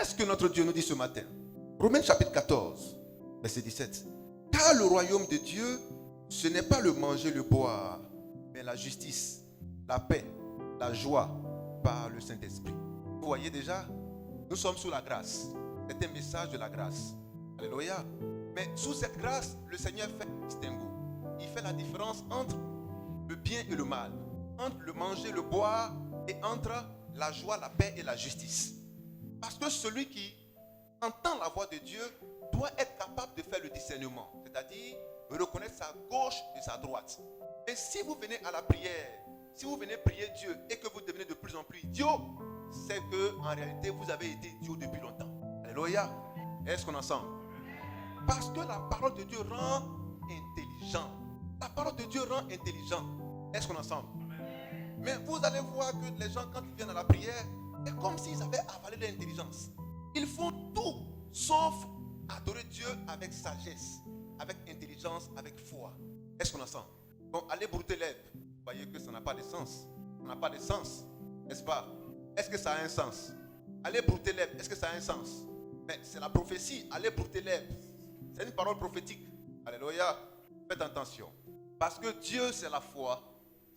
Qu'est-ce que notre Dieu nous dit ce matin? Romains chapitre 14, verset 17. Car le royaume de Dieu, ce n'est pas le manger, le boire, mais la justice, la paix, la joie par le Saint-Esprit. Vous voyez déjà, nous sommes sous la grâce. C'est un message de la grâce. Alléluia. Mais sous cette grâce, le Seigneur fait un distinguo. Il fait la différence entre le bien et le mal, entre le manger, le boire, et entre la joie, la paix et la justice. Parce que celui qui entend la voix de Dieu doit être capable de faire le discernement, c'est-à-dire reconnaître sa gauche de sa droite. Et si vous venez à la prière, si vous venez prier Dieu et que vous devenez de plus en plus idiot, c'est que en réalité vous avez été idiot depuis longtemps. Alléluia. Est-ce qu'on est ensemble? Parce que la parole de Dieu rend intelligent. La parole de Dieu rend intelligent. Est-ce qu'on est ensemble? Mais vous allez voir que les gens, quand ils viennent à la prière, c'est comme s'ils avaient avalé l'intelligence. Ils font tout sauf adorer Dieu avec sagesse, avec intelligence, avec foi. Est-ce qu'on est ensemble? Bon, allez brouter l'herbe. Vous voyez que ça n'a pas de sens. Ça n'a pas de sens. N'est-ce pas? Est-ce que ça a un sens? Allez brouter l'herbe. Est-ce que ça a un sens? Mais c'est la prophétie. Allez brouter l'herbe. C'est une parole prophétique. Alléluia. Faites attention. Parce que Dieu, c'est la foi,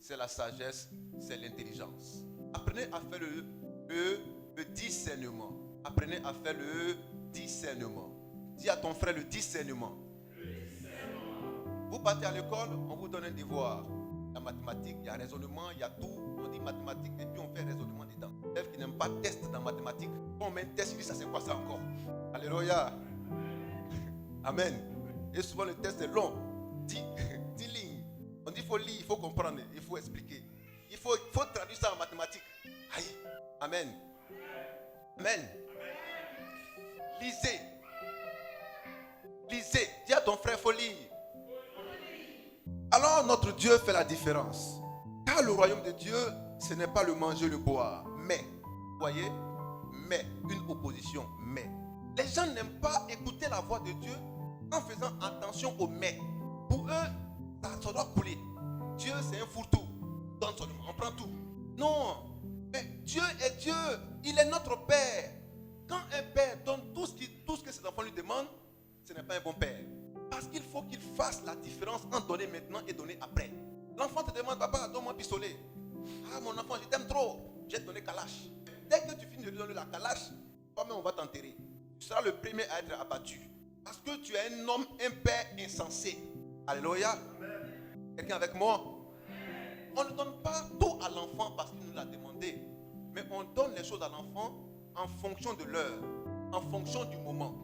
c'est la sagesse, c'est l'intelligence. Apprenez à faire le discernement. Apprenez à faire le discernement. Dis à ton frère le discernement. Vous partez à l'école, on vous donne un devoir. Il y a mathématiques, il y a raisonnement, il y a tout. On dit mathématiques et puis on fait raisonnement dedans. L'élève qui n'aime pas test dans mathématiques, quand on met un test, il dit ça c'est quoi ça encore? Alléluia. Amen. Et souvent le test est long. 10 lignes. On dit il faut lire, il faut comprendre, il faut expliquer. Il faut traduire ça en mathématiques. Aïe. Amen. Amen. Lisez. Lisez. Dis à ton frère, il faut lire. Alors notre Dieu fait la différence. Car le royaume de Dieu, ce n'est pas le manger, le boire. Mais, vous voyez, mais, une opposition, mais. Les gens n'aiment pas écouter la voix de Dieu en faisant attention au mais. Pour eux, ça doit couler. Dieu, c'est un fourre-tout. Donne seulement, on prend tout. Non, mais Dieu est Dieu. Il est notre Père. Quand un père donne tout ce que ses enfants lui demandent, ce n'est pas un bon père. Parce qu'il faut qu'il fasse la différence entre donner maintenant et donner après. L'enfant te demande, papa, donne-moi un pistolet. Ah, mon enfant, je t'aime trop. Je vais te donner calache. Dès que tu finis de lui donner la calache, toi-même, on va t'enterrer. Tu seras le premier à être abattu. Parce que tu es un homme, un père insensé. Alléluia. Quelqu'un avec moi? On ne donne pas tout à l'enfant parce qu'il nous l'a demandé. Mais on donne les choses à l'enfant en fonction de l'heure, en fonction du moment,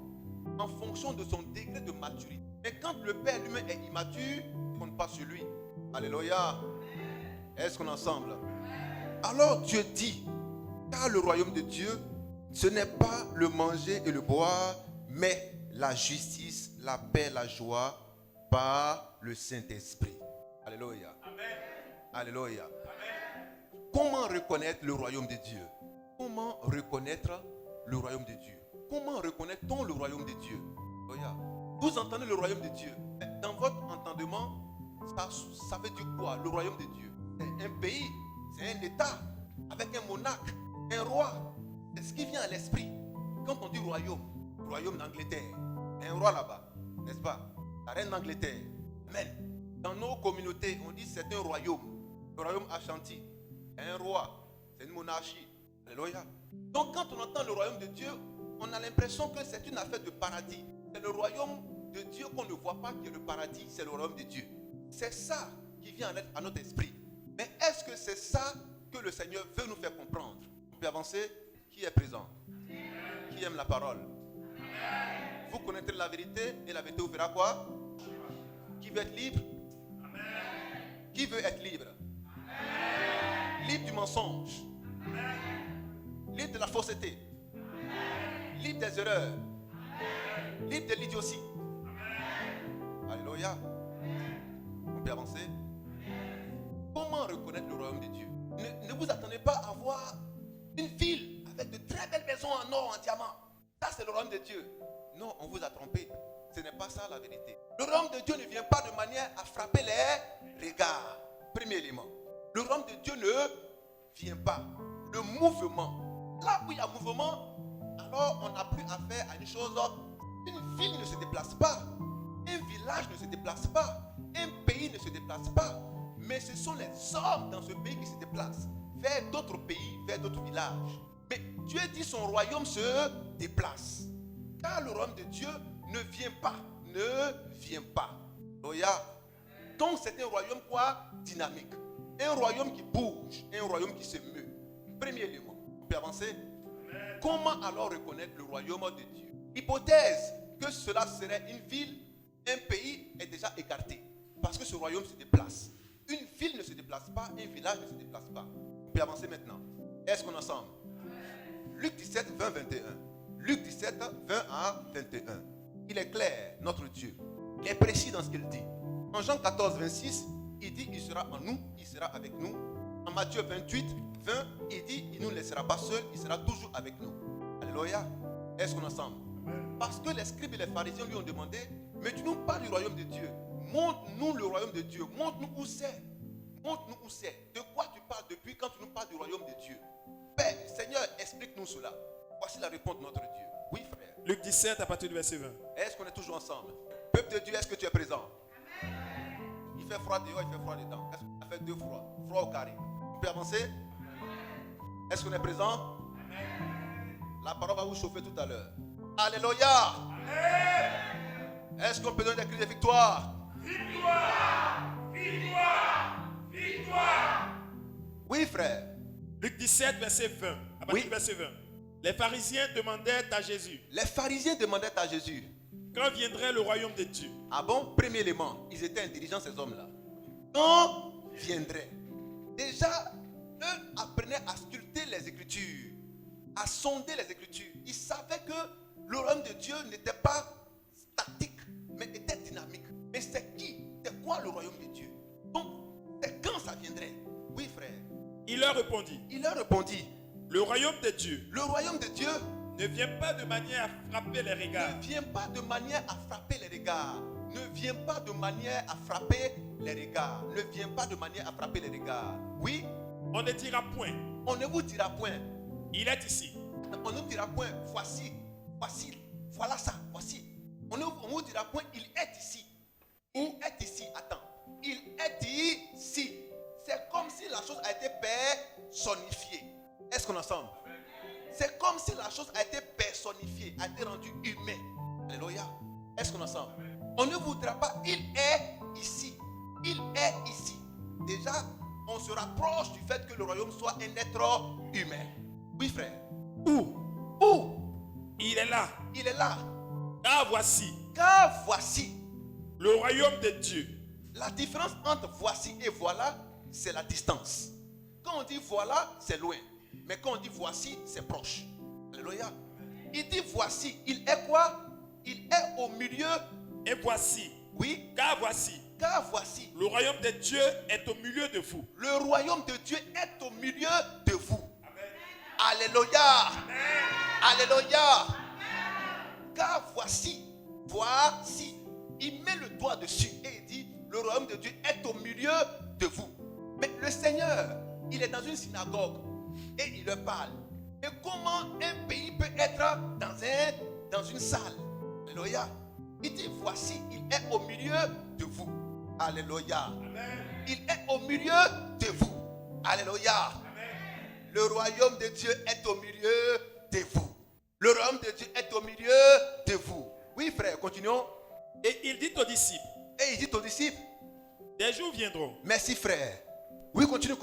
en fonction de son degré de maturité. Mais quand le père lui-même est immature, on ne compte pas sur lui. Alléluia. Est-ce qu'on est ensemble? Alors Dieu dit, car le royaume de Dieu, ce n'est pas le manger et le boire, mais la justice, la paix, la joie par le Saint-Esprit. Alléluia. Amen. Alléluia. Amen. Comment reconnaître le royaume de Dieu? Comment reconnaître le royaume de Dieu? Comment reconnaît-on le royaume de Dieu? Alléluia. Vous entendez le royaume de Dieu? Dans votre entendement, ça veut dire quoi? Le royaume de Dieu, c'est un pays, c'est un État, avec un monarque, un roi. C'est ce qui vient à l'esprit. Quand on dit royaume, le royaume d'Angleterre, un roi là-bas, n'est-ce pas? La reine d'Angleterre. Amen. Dans nos communautés, on dit c'est un royaume. Le royaume Ashanti, un roi, c'est une monarchie. Alléluia. Donc quand on entend le royaume de Dieu, on a l'impression que c'est une affaire de paradis. C'est le royaume de Dieu qu'on ne voit pas qui est le paradis, c'est le royaume de Dieu. C'est ça qui vient à notre esprit. Mais est-ce que c'est ça que le Seigneur veut nous faire comprendre? On peut avancer. Qui est présent? Qui aime la parole? Vous connaîtrez la vérité et la vérité vous fera quoi? Qui veut être libre? Qui veut être libre? Libre du mensonge. Libre de la fausseté. Libre des erreurs. Libre de l'idiotie. Alléluia. On peut avancer. Comment reconnaître le royaume de Dieu? Ne vous attendez pas à voir une ville avec de très belles maisons en or, en diamant. Ça, c'est le royaume de Dieu. Non, on vous a trompé. Ce n'est pas ça la vérité. Le royaume de Dieu ne vient pas de manière à frapper les regards. Premier élément. Le royaume de Dieu ne vient pas. Le mouvement. Là où il y a mouvement, alors on n'a plus affaire à une chose. Une ville ne se déplace pas. Un village ne se déplace pas. Un pays ne se déplace pas. Mais ce sont les hommes dans ce pays qui se déplacent vers d'autres pays, vers d'autres villages. Mais Dieu dit son royaume se déplace. Car le royaume de Dieu ne vient pas. Ne vient pas. Alléluia. Donc c'est un royaume quoi? Dynamique. Un royaume qui bouge. Un royaume qui se meut. Premier élément. On peut avancer? Comment alors reconnaître le royaume de Dieu? Hypothèse que cela serait une ville, un pays est déjà écarté. Parce que ce royaume se déplace. Une ville ne se déplace pas, un village ne se déplace pas. On peut avancer maintenant. Est-ce qu'on est ensemble? Luc 17, 20, 21. Luc 17, 20 à 21. Il est clair, notre Dieu. Il est précis dans ce qu'il dit. En Jean 14, 26, il dit il sera en nous, il sera avec nous. En Matthieu 28, 20, il dit il ne nous laissera pas seuls, il sera toujours avec nous. Alléluia. Est-ce qu'on est ensemble? Parce que les scribes et les pharisiens lui ont demandé, mais tu nous parles du royaume de Dieu. Montre-nous le royaume de Dieu. Montre-nous où c'est. Montre-nous où c'est. De quoi tu parles depuis quand tu nous parles du royaume de Dieu? Père, Seigneur, explique-nous cela. Voici la réponse de notre Dieu. Oui, frère. Luc 17 à partir du verset 20. Est-ce qu'on est toujours ensemble? Peuple de Dieu, est-ce que tu es présent? Il fait froid dehors, il fait froid dedans. Est-ce qu'on a fait deux froids? Froid au carré. On peut avancer? Est-ce qu'on est présent? La parole va vous chauffer tout à l'heure. Alléluia. Est-ce qu'on peut donner des cris de victoire? Victoire! Victoire! Victoire! Oui, frère. Luc 17, verset 20. À partir du verset 20. Les pharisiens demandèrent à Jésus. Les pharisiens demandaient à Jésus. Quand viendrait le royaume de Dieu? Ah bon? Premier élément, ils étaient intelligents ces hommes-là. Quand viendrait? Déjà, eux apprenaient à sculpter les Écritures, à sonder les Écritures. Ils savaient que le royaume de Dieu n'était pas statique, mais était dynamique. Mais c'est qui? C'est quoi le royaume de Dieu? Donc, c'est quand ça viendrait? Oui, frère. Il leur répondit. Il leur répondit. Le royaume de Dieu. Le royaume de Dieu ne vient pas de manière à frapper les regards. Ne vient pas de manière à frapper les regards. Ne vient pas de manière à frapper les regards. Ne vient pas de manière à frapper les regards. Oui. On ne dira point. On ne vous dira point. Il est ici. On ne vous dira point. Voici. Voici. Voilà ça. Voici. On ne vous dira point. Il est ici. Il est ici. Attends. Il est ici. C'est comme si la chose a été personnifiée. Est-ce qu'on est ensemble? C'est comme si la chose a été personnifiée, a été rendue humaine. Alléluia. Est-ce qu'on est ensemble? On ne voudra pas, il est ici. Il est ici. Déjà, on se rapproche du fait que le royaume soit un être humain. Oui, frère. Où? Il est là. Il est là. Car voici. Car voici. Le royaume de Dieu. La différence entre voici et voilà, c'est la distance. Quand on dit voilà, c'est loin. Mais quand on dit voici, c'est proche. Alléluia. Il dit voici. Il est quoi? Il est au milieu. Et voici. Oui. Car voici. Car voici. Le royaume de Dieu est au milieu de vous. Le royaume de Dieu est au milieu de vous. Amen. Alléluia. Amen. Alléluia. Amen. Car voici. Voici. Il met le doigt dessus et il dit le royaume de Dieu est au milieu de vous. Mais le Seigneur, il est dans une synagogue. Et il leur parle. Et comment un pays peut être dans une salle? Alléluia. Il dit voici, il est au milieu de vous. Alléluia. Amen. Il est au milieu de vous. Alléluia. Amen. Le royaume de Dieu est au milieu de vous. Le royaume de Dieu est au milieu de vous. Oui, frère, continuons. Et il dit aux disciples. Et il dit aux disciples. Des jours viendront. Merci, frère. Oui, continue.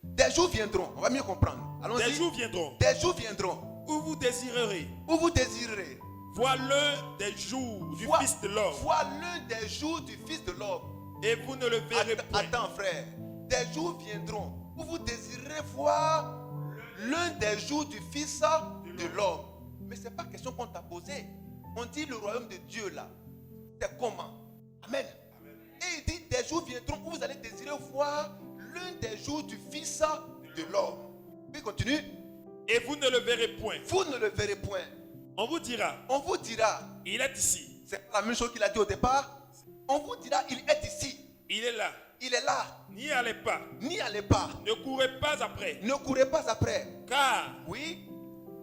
Des jours viendront, on va mieux comprendre. Allons-y. Des jours viendront. Des jours viendront. Où vous désirerez. Où vous désirerez. Voir l'un des jours du Fils de l'homme. Voir l'un des jours du Fils de l'homme. Et vous ne le verrez point. Attends, frère. Des jours viendront où vous désirerez voir l'un des jours du Fils de l'homme. Mais ce n'est pas question qu'on t'a posée. On dit le royaume de Dieu là. C'est comment? Amen. Et il dit des jours viendront où vous allez désirer voir l'un des jours du Fils de l'homme. Puis continue. Et vous ne le verrez point. Vous ne le verrez point. On vous dira. On vous dira. Il est ici. C'est la même chose qu'il a dit au départ. On vous dira il est ici. Il est là. Il est là. N'y allez pas. N'y allez pas. Ne courez pas après. Ne courez pas après. Car oui,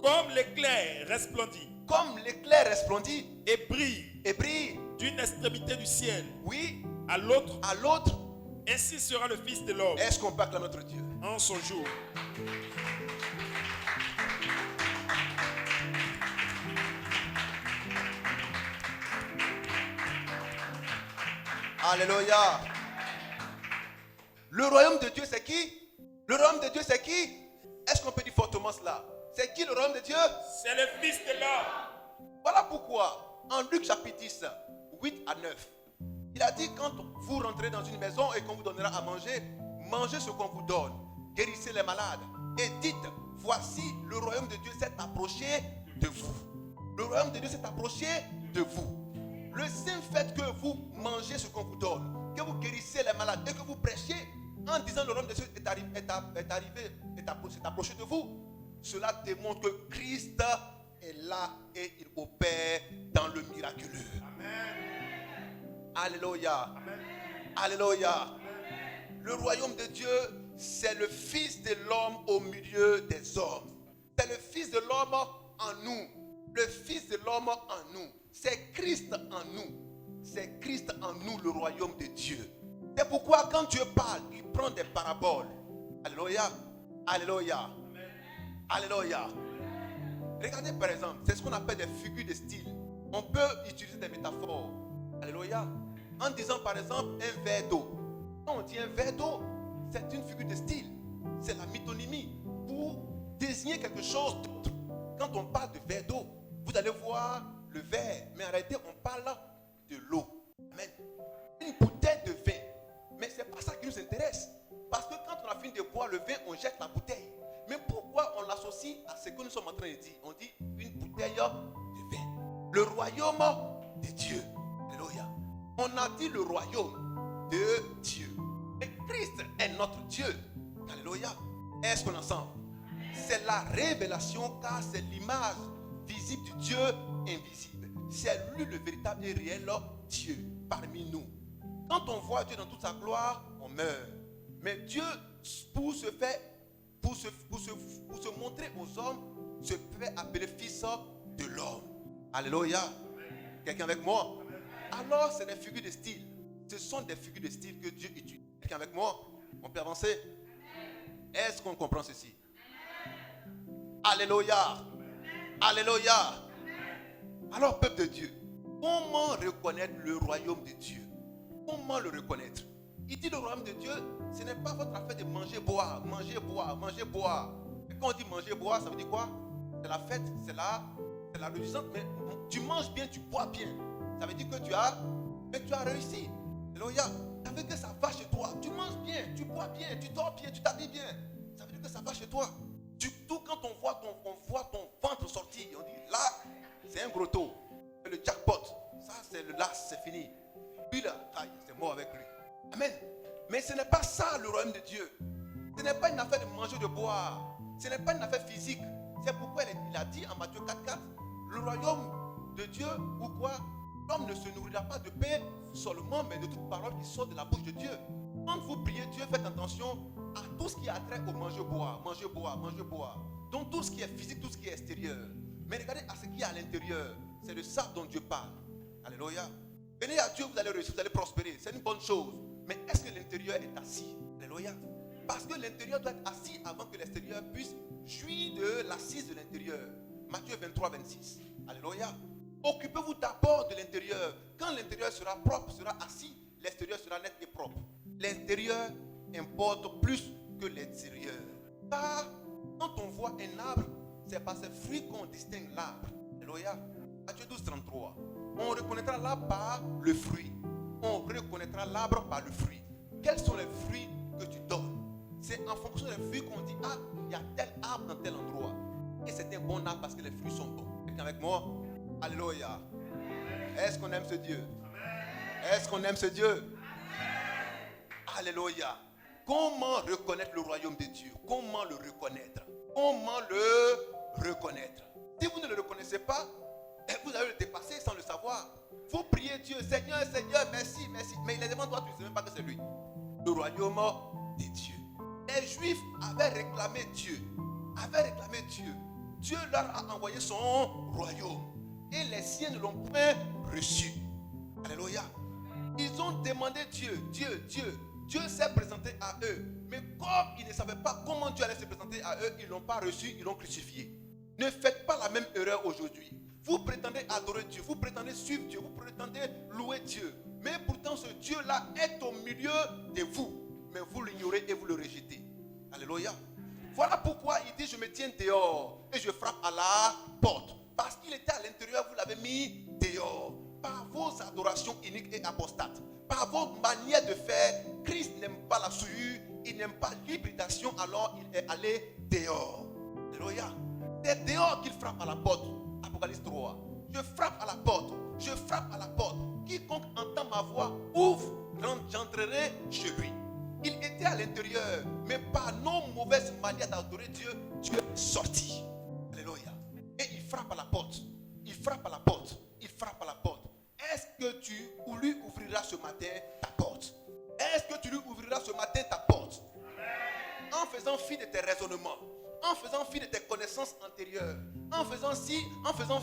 Comme l'éclair resplendit comme l'éclair resplendit et brille et brille, d'une extrémité du ciel oui, à l'autre, à l'autre, ainsi sera le Fils de l'homme est-ce qu'on peut acclamer notre Dieu? en son jour. Alléluia. Le royaume de Dieu, c'est qui? Le royaume de Dieu, c'est qui? Est-ce qu'on peut dire fortement cela? C'est qui le royaume de Dieu? C'est le Fils de l'homme. Voilà pourquoi, en Luc chapitre 10, 8 à 9, il a dit, quand vous rentrez dans une maison et qu'on vous donnera à manger, mangez ce qu'on vous donne, guérissez les malades et dites, voici le royaume de Dieu s'est approché de vous. Le royaume de Dieu s'est approché de vous. Le simple fait que vous mangez ce qu'on vous donne, que vous guérissez les malades et que vous prêchiez en disant le royaume de Dieu s'est approché de vous, cela démontre que Christ est là et il opère dans le miraculeux. Amen. Alléluia. Amen. Alléluia. Amen. Le royaume de Dieu, c'est le Fils de l'homme au milieu des hommes. C'est le Fils de l'homme en nous. Le Fils de l'homme en nous. C'est Christ en nous. C'est Christ en nous, le royaume de Dieu. C'est pourquoi quand Dieu parle, il prend des paraboles. Alléluia. Alléluia. Amen. Alléluia. Regardez par exemple, c'est ce qu'on appelle des figures de style. On peut utiliser des métaphores. Alléluia. En disant par exemple un verre d'eau. Quand on dit un verre d'eau, c'est une figure de style. C'est la métonymie pour désigner quelque chose d'autre. Quand on parle de verre d'eau, vous allez voir le verre, mais en réalité on parle de l'eau. Amen. Une bouteille de vin. Mais ce n'est pas ça qui nous intéresse. Parce que quand on a fini de boire le vin, on jette la bouteille. Mais pourquoi on l'associe à ce que nous sommes en train de dire? On dit une bouteille de vin. Le royaume de Dieu. Alléluia. On a dit le royaume de Dieu. Et Christ est notre Dieu. Alléluia. Est-ce qu'on est ensemble? C'est la révélation car c'est l'image visible du Dieu invisible. C'est lui le véritable et réel Dieu parmi nous. Quand on voit Dieu dans toute sa gloire, on meurt. Mais Dieu, pour se montrer aux hommes, se fait appeler fils de l'homme. Alléluia. Quelqu'un avec moi? Alors, c'est des figures de style. Ce sont des figures de style que Dieu utilise. Quelqu'un avec moi? On peut avancer? Est-ce qu'on comprend ceci? Alléluia. Alléluia. Alors, peuple de Dieu, comment reconnaître le royaume de Dieu? Comment le reconnaître? Il dit le royaume de Dieu, ce n'est pas votre affaire de manger, boire, manger, boire, manger, boire. Et quand on dit manger, boire, ça veut dire quoi? C'est la fête, c'est la réjouissance, mais tu manges bien, tu bois bien. Ça veut dire que tu as réussi. Alléluia. Ça veut dire que ça va chez toi. Tu manges bien, tu bois bien, tu dors bien, tu t'habilles bien. Ça veut dire que ça va chez toi. Tout quand on voit ton ventre sortir, on dit là, c'est un gros taux. Le jackpot, ça c'est le last, c'est fini. Puis là, c'est mort avec lui. Amen. Mais ce n'est pas ça le royaume de Dieu. Ce n'est pas une affaire de manger, de boire. Ce n'est pas une affaire physique. C'est pourquoi il a dit en Matthieu 4:4, le royaume de Dieu, ou quoi? L'homme ne se nourrira pas de pain seulement, mais de toute parole qui sort de la bouche de Dieu. Quand vous priez Dieu, faites attention à tout ce qui a trait au manger-boire, manger-boire, manger-boire. Donc tout ce qui est physique, tout ce qui est extérieur. Mais regardez à ce qui est à l'intérieur. C'est de ça dont Dieu parle. Alléluia. Venez à Dieu, vous allez réussir, vous allez prospérer. C'est une bonne chose. Mais est-ce que l'intérieur est assis? Alléluia. Parce que l'intérieur doit être assis avant que l'extérieur puisse jouir de l'assise de l'intérieur. Matthieu 23:26. Alléluia. Occupez-vous d'abord de l'intérieur. Quand l'intérieur sera propre, sera assis, l'extérieur sera net et propre. L'intérieur importe plus que l'extérieur. Car quand on voit un arbre, c'est par ses fruits qu'on distingue l'arbre. Alléluia. Matthieu 12:33. On reconnaîtra l'arbre par le fruit. On reconnaîtra l'arbre par le fruit. Quels sont les fruits que tu donnes? C'est en fonction des fruits qu'on dit, ah, il y a tel arbre dans tel endroit. Et c'est un bon arbre parce que les fruits sont bons. Quelqu'un avec moi? Alléluia. Est-ce qu'on aime ce Dieu? Est-ce qu'on aime ce Dieu? Alléluia. Comment reconnaître le royaume de Dieu? Comment le reconnaître? Comment le reconnaître? Si vous ne le reconnaissez pas, vous allez le dépasser sans le savoir. Vous priez Dieu, Seigneur, Seigneur, merci, merci. Mais il est devant toi, tu ne sais même pas que c'est lui. Le royaume de Dieu. Les Juifs avaient réclamé Dieu. Dieu Dieu leur a envoyé son royaume. Et les siens ne l'ont point reçu. Alléluia. Ils ont demandé Dieu. Dieu s'est présenté à eux. Mais comme ils ne savaient pas comment Dieu allait se présenter à eux, ils ne l'ont pas reçu, ils l'ont crucifié. Ne faites pas la même erreur aujourd'hui. Vous prétendez adorer Dieu, vous prétendez suivre Dieu, vous prétendez louer Dieu. Mais pourtant ce Dieu-là est au milieu de vous. Mais vous l'ignorez et vous le rejetez. Alléluia. Voilà pourquoi il dit, je me tiens dehors et je frappe à la porte. Parce qu'il était à l'intérieur, vous l'avez mis dehors. Par vos adorations iniques et apostates, par vos manières de faire, Christ n'aime pas la souillure, il n'aime pas l'hybridation, alors il est allé dehors. Alléluia. C'est dehors qu'il frappe à la porte. Apocalypse 3. Je frappe à la porte. Je frappe à la porte. Quiconque entend ma voix ouvre, j'entrerai chez lui. Il était à l'intérieur, mais par nos mauvaises manières d'adorer Dieu, Dieu est sorti. Alléluia. Et il frappe à la porte. Il frappe à la porte. Il frappe à la porte. Est-ce que tu lui ouvriras ce matin ta porte? Est-ce que tu lui ouvriras ce matin ta porte? En faisant fi de tes raisonnements, en faisant fi de tes connaissances antérieures, en faisant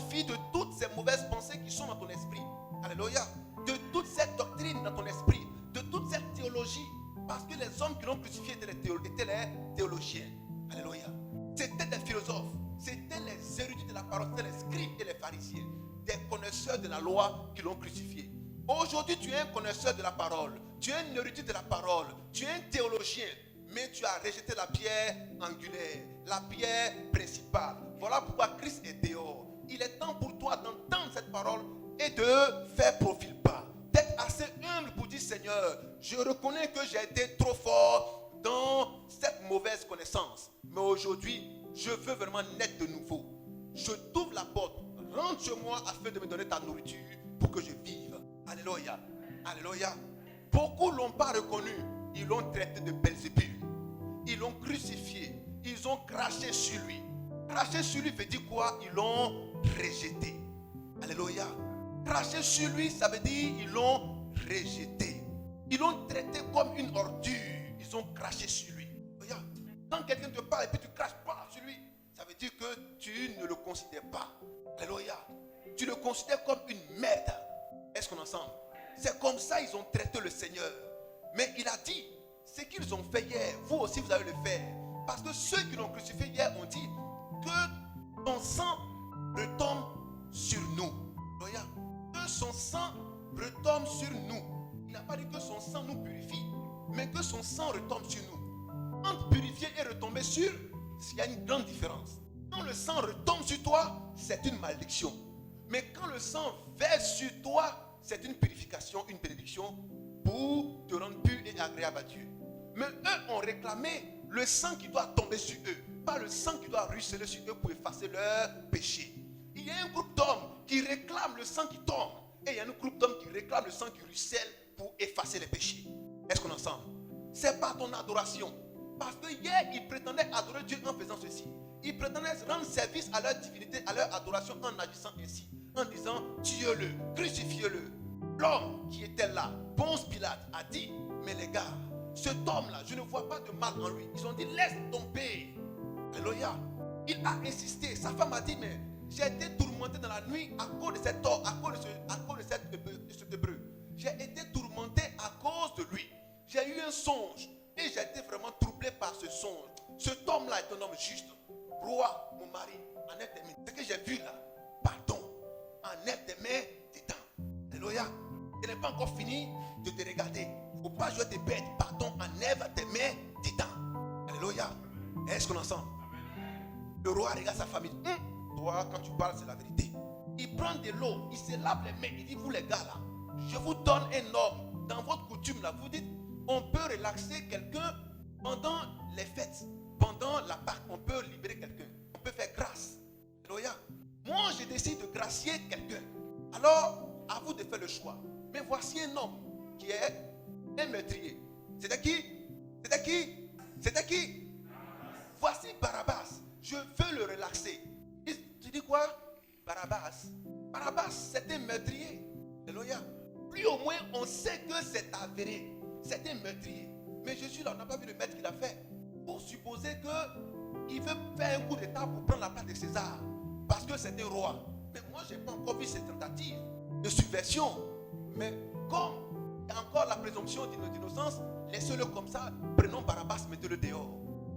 fi de toutes ces mauvaises pensées qui sont dans ton esprit. Alléluia. De toute cette doctrine dans ton esprit, de toute cette théologie. Parce que les hommes qui l'ont crucifié étaient les théologiens. Alléluia. C'était des philosophes, c'était les érudits de la parole, c'était les scribes et les pharisiens, des connaisseurs de la loi qui l'ont crucifié. Aujourd'hui, tu es un connaisseur de la parole, tu es un érudit de la parole, tu es un théologien, mais tu as rejeté la pierre angulaire, la pierre principale. Voilà pourquoi Christ est dehors. Il est temps pour toi d'entendre cette parole et de faire profil bas, d'être assez humble pour dire, Seigneur, je reconnais que j'ai été trop fort dans cette mauvaise connaissance, mais aujourd'hui, je veux vraiment naître de nouveau. Je t'ouvre la porte, rentre chez moi afin de me donner ta nourriture pour que je vive. Alléluia. Alléluia. Beaucoup ne l'ont pas reconnu. Ils l'ont traité de Belzébul. Ils l'ont crucifié. Ils ont craché sur lui. Cracher sur lui veut dire quoi? Ils l'ont rejeté. Alléluia. Cracher sur lui, ça veut dire ils l'ont rejeté. Ils l'ont traité comme une ordure. Ils ont craché sur lui. Alléluia. Quand quelqu'un te parle et puis tu craches pas sur lui, ça veut dire que tu ne le considères pas. Alléluia. Tu le considères comme une merde. Est-ce qu'on est ensemble? C'est comme ça ils ont traité le Seigneur. Mais il a dit, ce qu'ils ont fait hier, vous aussi vous allez le faire. Parce que ceux qui l'ont crucifié hier ont dit que ton sang retombe sur nous. Alléluia. Que son sang retombe sur nous. Il n'a pas dit que son sang nous purifie, mais que son sang retombe sur nous. Entre purifier et retomber sur, il y a une grande différence. Quand le sang retombe sur toi, c'est une malédiction. Mais quand le sang verse sur toi, c'est une purification, une bénédiction pour te rendre pur et agréable à Dieu. Mais eux ont réclamé le sang qui doit tomber sur eux, pas le sang qui doit ruisseler sur eux pour effacer leurs péchés. Il y a un groupe d'hommes qui réclament le sang qui tombe, et il y a un groupe d'hommes qui réclament le sang qui ruisselle pour effacer les péchés. Est-ce qu'on est ensemble? C'est pas ton adoration. Parce que hier, ils prétendaient adorer Dieu en faisant ceci. Ils prétendaient rendre service à leur divinité, à leur adoration en agissant ainsi. En disant, tuez-le, crucifiez-le. L'homme qui était là, Ponce Pilate, a dit, mais les gars, cet homme-là, je ne vois pas de mal en lui. Ils ont dit, laisse tomber. Alléluia. Il a insisté. Sa femme a dit, mais j'ai été tourmenté dans la nuit à cause de cet homme, à cause de cet hébreu. J'ai été tourmenté à cause de lui. J'ai eu un songe et j'ai été vraiment troublé par ce songe. Cet homme-là est un homme juste. Roi, mon mari, enlève tes mains. Ce que j'ai vu là, pardon, enlève tes mains dedans. Alléluia. Il n'est pas encore fini de te regarder. Il ne faut pas jouer tes bêtes. Pardon, enlève tes mains dedans. Alléluia. Est-ce qu'on est ensemble? Le roi regarde sa famille. Toi, quand tu parles, c'est la vérité. Il prend de l'eau, il se lave les mains. Il dit, vous les gars là, je vous donne un homme. Dans votre coutume là, vous dites, on peut relaxer quelqu'un pendant les fêtes. Pendant la Pâque, on peut libérer quelqu'un. On peut faire grâce. Alléluia. Moi, je décide de gracier quelqu'un. Alors, à vous de faire le choix. Mais voici un homme qui est un meurtrier. C'était qui? C'était qui? C'était qui? Voici Barabbas. Je veux le relaxer. Tu dis quoi? Barabbas. Barabbas, c'est un meurtrier. Alléluia. Lui au moins, on sait que c'est avéré. C'est un meurtrier. Mais Jésus, là, on n'a pas vu le maître qu'il a fait. Pour supposer que il veut faire un coup d'état pour prendre la place de César. Parce que c'est un roi. Mais moi, je n'ai pas encore vu cette tentative de subversion. Mais comme il y a encore la présomption d'innocence, laissez-le comme ça. Prenons Barabbas, mettez-le dehors.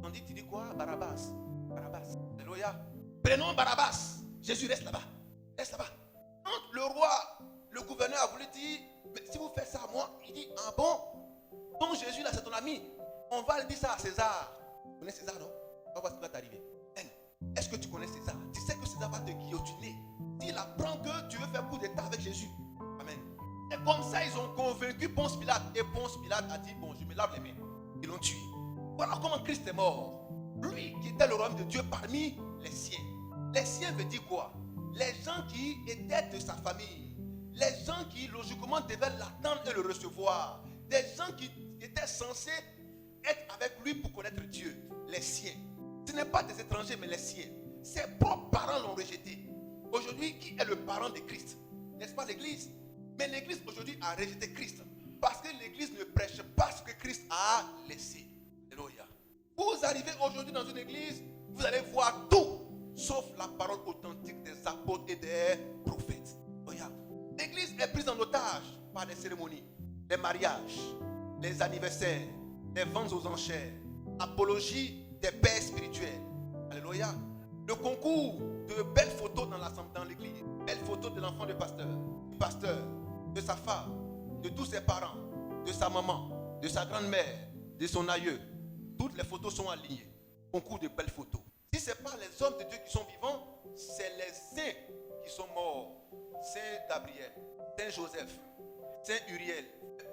On dit, tu dis quoi? Barabbas. Barabbas. Alléluia. Prenons Barabbas. Jésus reste là-bas. Reste là-bas. Quand le roi, le gouverneur a voulu dire, mais si vous faites ça à moi, il dit, ah bon? Donc Jésus là, c'est ton ami. On va le dire ça à César. Tu connais César, non? On va voir ce qui va t'arriver. Est-ce que tu connais César? Tu sais que César va te guillotiner. S'il apprend que tu veux faire coup d'état avec Jésus. Amen. Et comme ça, ils ont convaincu Ponce Pilate. Et Ponce Pilate a dit, bon, je me lave les mains. Ils l'ont tué. Voilà comment Christ est mort. Lui qui était le royaume de Dieu parmi les siens. Les siens veut dire quoi? Les gens qui étaient de sa famille. Les gens qui logiquement devaient l'attendre et le recevoir. Des gens qui étaient censés être avec lui pour connaître Dieu. Les siens. Ce n'est pas des étrangers, mais les siens. Ses propres parents l'ont rejeté. Aujourd'hui, qui est le parent de Christ? N'est-ce pas l'Église? Mais l'Église aujourd'hui a rejeté Christ. Parce que l'Église ne prêche pas ce que Christ a laissé. Alléluia. Vous arrivez aujourd'hui dans une église, vous allez voir tout, sauf la parole authentique des apôtres et des prophètes. Alléluia. L'église est prise en otage par des cérémonies, les mariages, les anniversaires, les ventes aux enchères, apologie des pères spirituels. Alléluia. Le concours de belles photos dans l'église, belles photos de l'enfant du pasteur, de sa femme, de tous ses parents, de sa maman, de sa grand-mère, de son aïeux. Toutes les photos sont alignées. Concours de belles photos. Si ce n'est pas les hommes de Dieu qui sont vivants, c'est les saints qui sont morts. Saint Gabriel, Saint Joseph, Saint Uriel.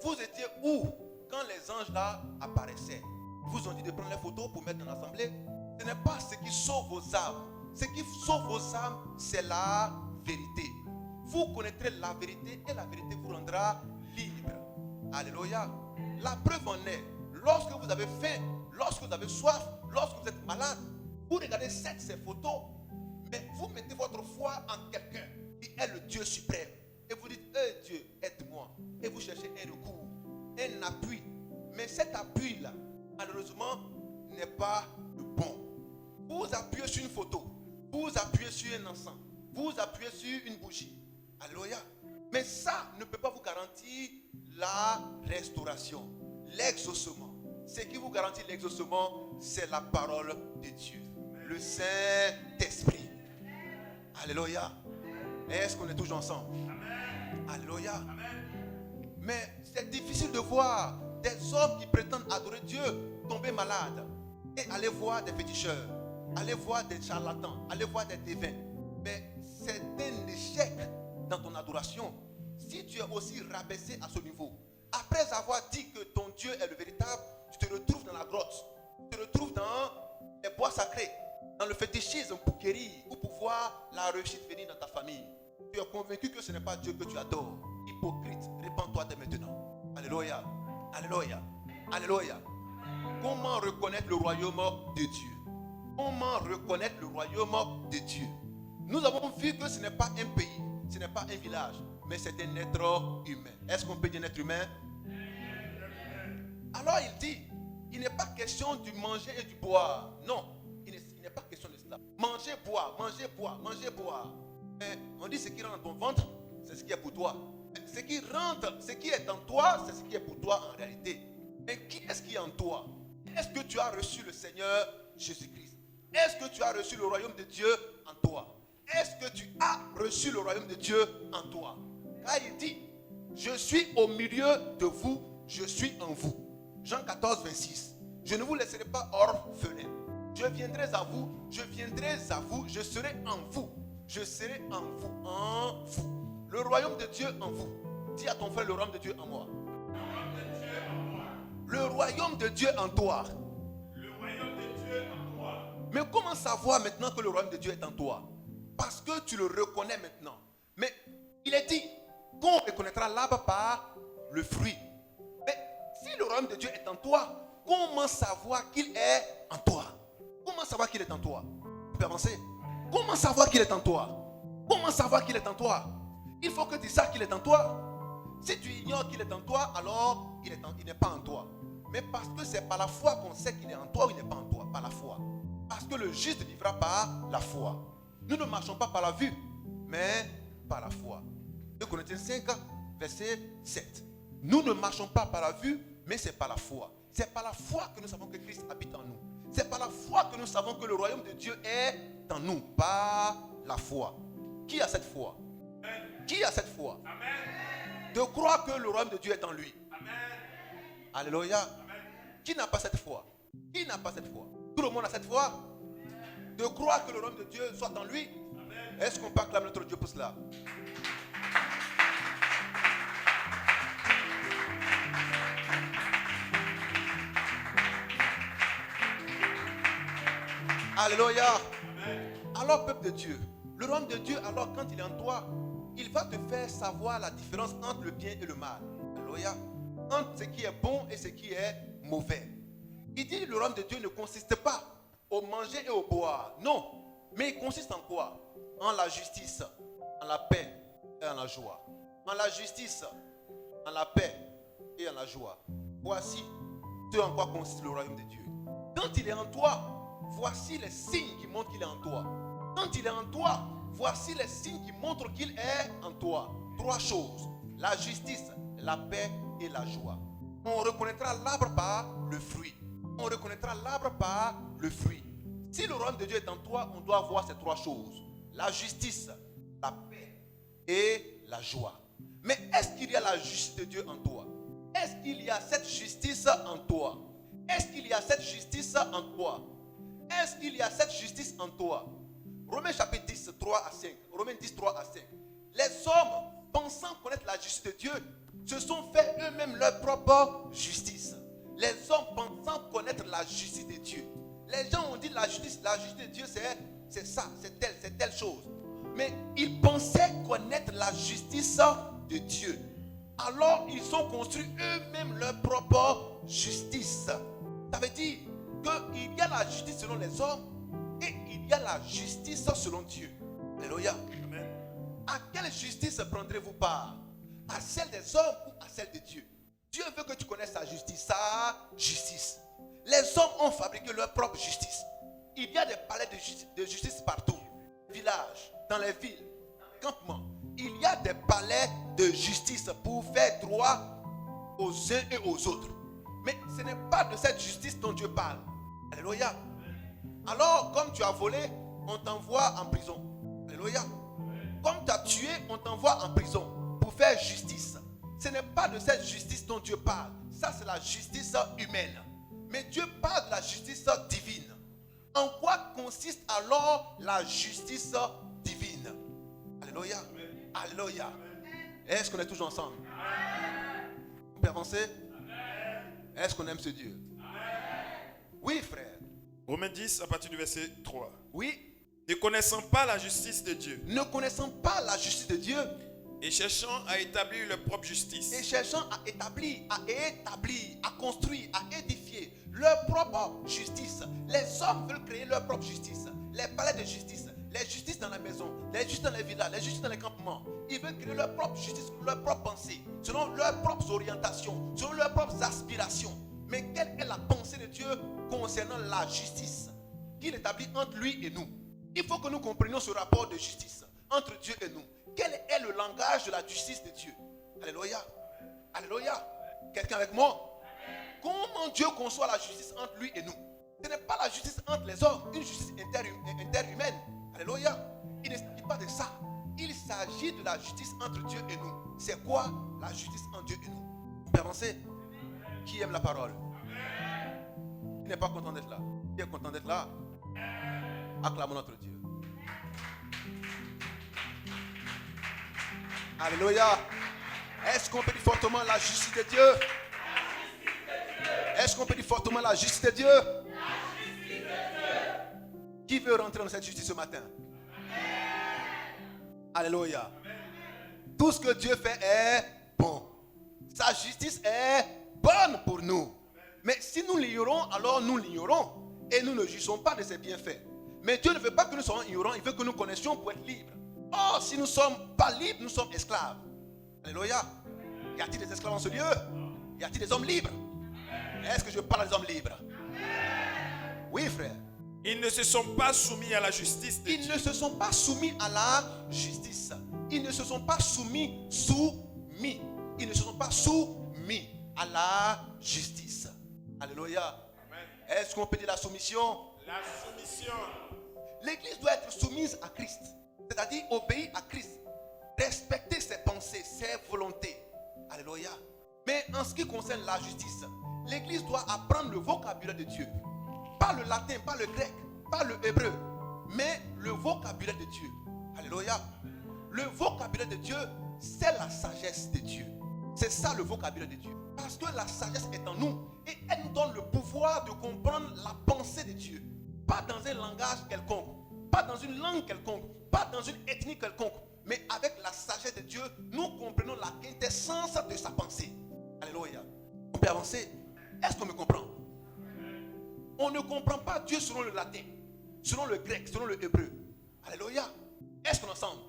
Vous étiez où quand les anges là apparaissaient? Ils vous ont dit de prendre les photos pour mettre dans l'assemblée. Ce n'est pas ce qui sauve vos âmes. Ce qui sauve vos âmes, c'est la vérité. Vous connaîtrez la vérité et la vérité vous rendra libre. Alléluia. La preuve en est, lorsque vous avez faim, lorsque vous avez soif, lorsque vous êtes malade, vous regardez ces photos, mais vous mettez votre foi en quelqu'un qui est le Dieu suprême. Et vous dites, Dieu, aide-moi. Et vous cherchez un recours, un appui. Mais cet appui-là, malheureusement, n'est pas le bon. Vous appuyez sur une photo, vous appuyez sur un encens, vous appuyez sur une bougie. Alléluia. Mais ça ne peut pas vous garantir la restauration, l'exaucement. Ce qui vous garantit l'exaucement, c'est la parole de Dieu, le Saint-Esprit. Alléluia. Est-ce qu'on est toujours ensemble? Amen. Alléluia. Amen. Mais c'est difficile de voir des hommes qui prétendent adorer Dieu tomber malades et aller voir des féticheurs, aller voir des charlatans, aller voir des devins. Mais c'est un échec dans ton adoration si tu es aussi rabaissé à ce niveau. Après avoir dit que ton Dieu est le véritable, tu te retrouves dans la grotte, tu te retrouves dans les bois sacrés, dans le fétichisme pour guérir ou pour voir la réussite venir dans ta famille. Tu es convaincu que ce n'est pas Dieu que tu adores. Hypocrite, répands-toi dès maintenant. Alléluia. Alléluia. Alléluia. Comment reconnaître le royaume de Dieu? Comment reconnaître le royaume de Dieu? Nous avons vu que ce n'est pas un pays, ce n'est pas un village, mais c'est un être humain. Est-ce qu'on peut dire un être humain? Alors il dit, il n'est pas question du manger et du boire. Non, il n'est pas question de cela. Manger, boire, manger, boire, manger, boire. Mais on dit ce qui rentre dans ton ventre, c'est ce qui est pour toi. Ce qui rentre, ce qui est en toi, c'est ce qui est pour toi en réalité. Mais qui est-ce qui est en toi? Est-ce que tu as reçu le Seigneur Jésus-Christ? Est-ce que tu as reçu le royaume de Dieu en toi? Est-ce que tu as reçu le royaume de Dieu en toi? Car il dit, je suis au milieu de vous, je suis en vous. Jean 14, 26. Je ne vous laisserai pas orphelins. Je viendrai à vous, je viendrai à vous, je serai en vous. Je serai en vous, en vous. Le royaume de Dieu en vous. Dis à ton frère, le royaume de Dieu en moi. Le royaume de Dieu en toi. Le royaume de Dieu en toi. Mais comment savoir maintenant que le royaume de Dieu est en toi? Parce que tu le reconnais maintenant. Mais il est dit qu'on reconnaîtra l'arbre par le fruit. Mais si le royaume de Dieu est en toi, comment savoir qu'il est en toi? Comment savoir qu'il est en toi? Tu peux avancer. Comment savoir qu'il est en toi? Comment savoir qu'il est en toi? Il faut que tu saches qu'il est en toi. Si tu ignores qu'il est en toi, alors il n'est pas en toi. Mais parce que c'est par la foi qu'on sait qu'il est en toi ou il n'est pas en toi. Par la foi. Parce que le juste vivra par la foi. Nous ne marchons pas par la vue, mais par la foi. 2 Corinthiens 5, verset 7. Nous ne marchons pas par la vue, mais c'est par la foi. C'est par la foi que nous savons que Christ habite en nous. C'est par la foi que nous savons que le royaume de Dieu est en nous. Par la foi. Qui a cette foi? Amen. Qui a cette foi? Amen. De croire que le royaume de Dieu est en lui. Amen. Alléluia. Amen. Qui n'a pas cette foi? Qui n'a pas cette foi? Tout le monde a cette foi? De croire que le royaume de Dieu soit en lui. Amen. Est-ce qu'on peut acclamer notre Dieu pour cela? Alléluia. Amen. Alors, peuple de Dieu, le royaume de Dieu, alors quand il est en toi, il va te faire savoir la différence entre le bien et le mal. Alléluia. Entre ce qui est bon et ce qui est mauvais. Il dit que le royaume de Dieu ne consiste pas au manger et au boire. Non. Mais il consiste en quoi? En la justice, en la paix et en la joie. En la justice, en la paix et en la joie. Voici ce en quoi consiste le royaume de Dieu. Quand il est en toi, voici les signes qui montrent qu'il est en toi. Quand il est en toi, voici les signes qui montrent qu'il est en toi. 3 choses. La justice, la paix et la joie. On reconnaîtra l'arbre par le fruit. On reconnaîtra l'arbre par le fruit. Si le royaume de Dieu est en toi, on doit voir ces 3 choses. La justice, la paix et la joie. Mais est-ce qu'il y a la justice de Dieu en toi? Est-ce qu'il y a cette justice en toi? Est-ce qu'il y a cette justice en toi? Est-ce qu'il y a cette justice en toi? Romains chapitre 10, 3 à 5. Romains 10, 3 à 5. Les hommes, pensant connaître la justice de Dieu, se sont fait eux-mêmes leur propre justice. Les hommes pensant connaître la justice de Dieu. Les gens ont dit la justice de Dieu c'est ça, c'est telle chose. Mais ils pensaient connaître la justice de Dieu. Alors ils ont construit eux-mêmes leur propre justice. Ça veut dire qu'il y a la justice selon les hommes et il y a la justice selon Dieu. Alléluia. Amen. À quelle justice prendrez-vous part? À celle des hommes ou à celle de Dieu? Dieu veut que tu connaisses sa justice, Les hommes ont fabriqué leur propre justice. Il y a des palais de justice partout. Villages, dans les villes, dans les campements. Il y a des palais de justice pour faire droit aux uns et aux autres. Mais ce n'est pas de cette justice dont Dieu parle. Alléluia. Alors, comme tu as volé, on t'envoie en prison. Alléluia. Comme tu as tué, on t'envoie en prison pour faire justice. Ce n'est pas de cette justice dont Dieu parle. Ça, c'est la justice humaine. Mais Dieu parle de la justice divine. En quoi consiste alors la justice divine? Alléluia. Alléluia. Est-ce qu'on est toujours ensemble? On peut avancer? Est-ce qu'on aime ce Dieu? Oui, frère. Romains 10 à partir du verset 3. Oui. Ne connaissant pas la justice de Dieu. Ne connaissant pas la justice de Dieu. Et cherchant à établir leur propre justice. Et cherchant à établir, à construire, à édifier leur propre justice. Les hommes veulent créer leur propre justice. Les palais de justice, les justices dans la maison, les justices dans les villages, les justices dans les campements. Ils veulent créer leur propre justice, leur propre pensée, selon leurs propres orientations, selon leurs propres aspirations. Mais quelle est la pensée de Dieu concernant la justice qu'il établit entre lui et nous? Il faut que nous comprenions ce rapport de justice entre Dieu et nous. Quel est le langage de la justice de Dieu? Alléluia. Alléluia. Quelqu'un avec moi? Comment Dieu conçoit la justice entre lui et nous? Ce n'est pas la justice entre les hommes, une justice interhumaine. Alléluia. Il ne s'agit pas de ça. Il s'agit de la justice entre Dieu et nous. C'est quoi la justice entre Dieu et nous? On peut avancer? Qui aime la parole? Qui n'est pas content d'être là? Qui est content d'être là? Acclamons notre Dieu. Alléluia. Est-ce qu'on peut dire fortement la justice de Dieu? Est-ce qu'on peut dire fortement la justice de Dieu? Qui veut rentrer dans cette justice ce matin? Alléluia. Tout ce que Dieu fait est bon. Sa justice est bonne pour nous. Mais si nous l'ignorons, alors nous l'ignorons. Et nous ne jugeons pas de ses bienfaits. Mais Dieu ne veut pas que nous soyons ignorants. Il veut que nous connaissions pour être libres. Or, si nous ne sommes pas libres, nous sommes esclaves. Alléluia. Y a-t-il des esclaves en ce lieu? Y a-t-il des hommes libres? Est-ce que je parle des hommes libres? Oui, frère. Ils ne se sont pas soumis à la justice de Ils Dieu. ne se sont pas soumis à la justice. Ils ne se sont pas soumis. Ils ne se sont pas soumis à la justice. Alléluia. Est-ce qu'on peut dire la soumission? La soumission. L'église doit être soumise à Christ. C'est-à-dire obéir à Christ. Respecter ses pensées, ses volontés. Alléluia. Mais en ce qui concerne la justice, l'église doit apprendre le vocabulaire de Dieu. Pas le latin, pas le grec, pas le hébreu, mais le vocabulaire de Dieu. Alléluia. Le vocabulaire de Dieu, c'est la sagesse de Dieu. C'est ça le vocabulaire de Dieu. Parce que la sagesse est en nous et elle nous donne le pouvoir de comprendre la pensée de Dieu. Pas dans un langage quelconque, pas dans une langue quelconque, pas dans une ethnie quelconque, mais avec la sagesse de Dieu, nous comprenons la quintessence de sa pensée. Alléluia. On peut avancer. Est-ce qu'on me comprend? On ne comprend pas Dieu selon le latin, selon le grec, selon le hébreu. Alléluia. Est-ce qu'on est ensemble?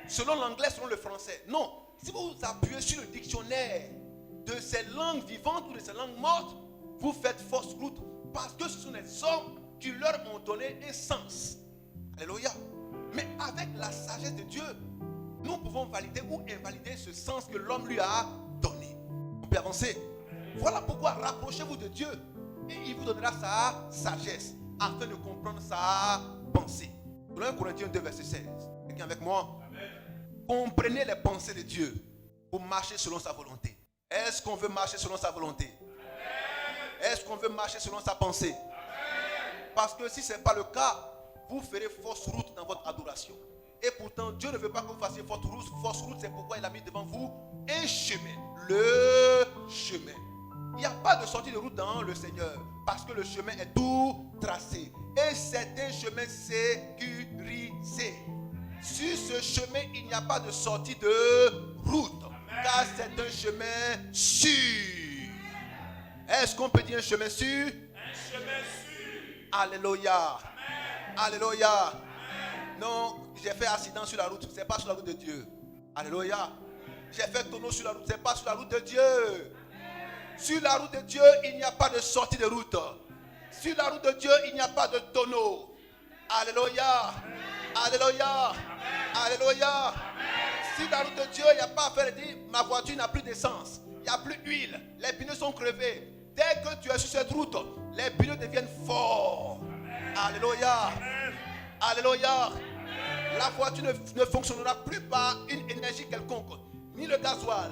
Selon l'anglais, selon le français. Non. Si vous appuyez sur le dictionnaire de ces langues vivantes ou de ces langues mortes, vous faites fausse route. Parce que ce sont les hommes qui leur ont donné un sens. Alléluia. Mais avec la sagesse de Dieu, nous pouvons valider ou invalider ce sens que l'homme lui a donné. On peut avancer. Voilà pourquoi rapprochez-vous de Dieu et il vous donnera sa sagesse afin de comprendre sa pensée. Dans 1 Corinthiens 2, verset 16. Quelqu'un avec moi? Comprenez les pensées de Dieu pour marcher selon sa volonté. Est-ce qu'on veut marcher selon sa volonté? Est-ce qu'on veut marcher selon sa pensée? Parce que si ce n'est pas le cas, vous ferez fausse route dans votre adoration. Et pourtant, Dieu ne veut pas que vous fassiez fausse route. Fausse route, c'est pourquoi il a mis devant vous un chemin. Le chemin. Il n'y a pas de sortie de route dans le Seigneur. Parce que le chemin est tout tracé. Et c'est un chemin sécurisé. Sur ce chemin, il n'y a pas de sortie de route. Car c'est un chemin sûr. Est-ce qu'on peut dire un chemin sûr? Un chemin sûr. Alléluia. Alléluia. Non, j'ai fait accident sur la route. Ce n'est pas sur la route de Dieu. Alléluia. J'ai fait tonneau sur la route. Ce n'est pas sur la route de Dieu. Sur la route de Dieu, il n'y a pas de sortie de route. Sur la route de Dieu, il n'y a pas de tonneau. Alléluia. Alléluia. Alléluia. Sur la route de Dieu, il n'y a pas à faire dire ma voiture n'a plus d'essence. Il n'y a plus d'huile. Les pneus sont crevés. Dès que tu es sur cette route, les pneus deviennent forts. Alléluia. Alléluia. La voiture ne fonctionnera plus par une énergie quelconque. Ni le gasoil,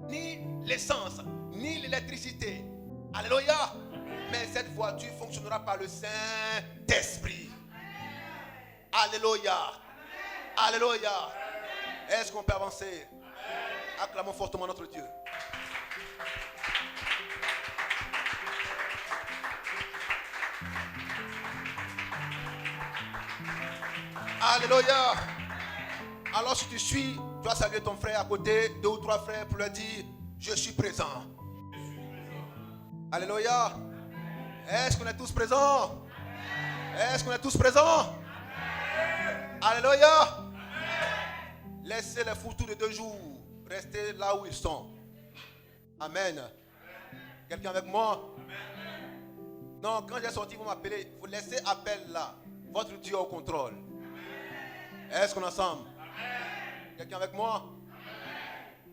ni l'essence, ni l'électricité. Alléluia. Mais cette voiture fonctionnera par le Saint-Esprit. Alléluia. Alléluia. Est-ce qu'on peut avancer? Acclamons fortement notre Dieu. Alléluia. Alors si tu suis, tu vas saluer ton frère à côté, 2 ou 3 frères pour leur dire, je suis présent. Alléluia. Est-ce qu'on est tous présents? Est-ce qu'on est tous présents? Alléluia. Laissez les fourre-tout de 2 jours rester là où ils sont. Amen. Quelqu'un avec moi? Non, quand j'ai sorti, vous m'appelez. Vous laissez appel là. Votre Dieu au contrôle. Est-ce qu'on est ensemble? Quelqu'un avec moi?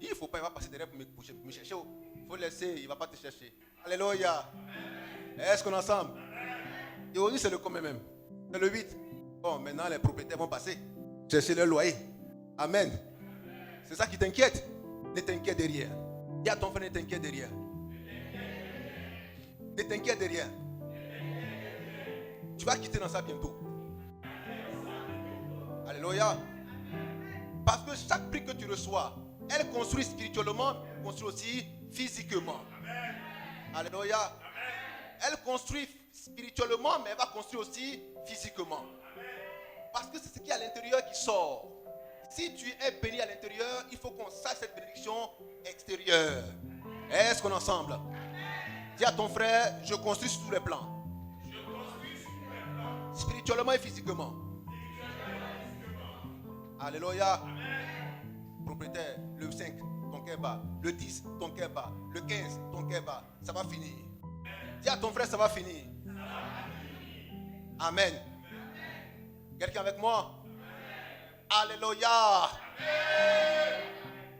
Il ne faut pas, il va passer derrière pour me chercher. Il faut laisser, il ne va pas te chercher. Alléluia. Est-ce qu'on est ensemble? Et aujourd'hui, c'est le combien même? C'est le 8. Bon, maintenant, les propriétaires vont passer. Chercher leur loyer. Amen. C'est ça qui t'inquiète. Ne t'inquiète de rien. Dis à ton frère, ne t'inquiète de rien. Ne t'inquiète de rien. Tu vas quitter dans ça bientôt. Alléluia. Parce que chaque prix que tu reçois, elle construit spirituellement, construit aussi physiquement. Alléluia. Elle construit spirituellement, mais elle va construire aussi physiquement. Parce que c'est ce qui est à l'intérieur qui sort. Si tu es béni à l'intérieur, il faut qu'on sache cette bénédiction extérieure. Est-ce qu'on est ensemble? Dis à ton frère, je construis sur tous les plans. Spirituellement et physiquement. Alléluia. Propriétaire, le 5, ton cœur bat. Le 10, ton cœur bat. Le 15, ton cœur bat. Ça va finir. Dis à ton frère, ça va finir. Amen. Quelqu'un avec moi? Alléluia.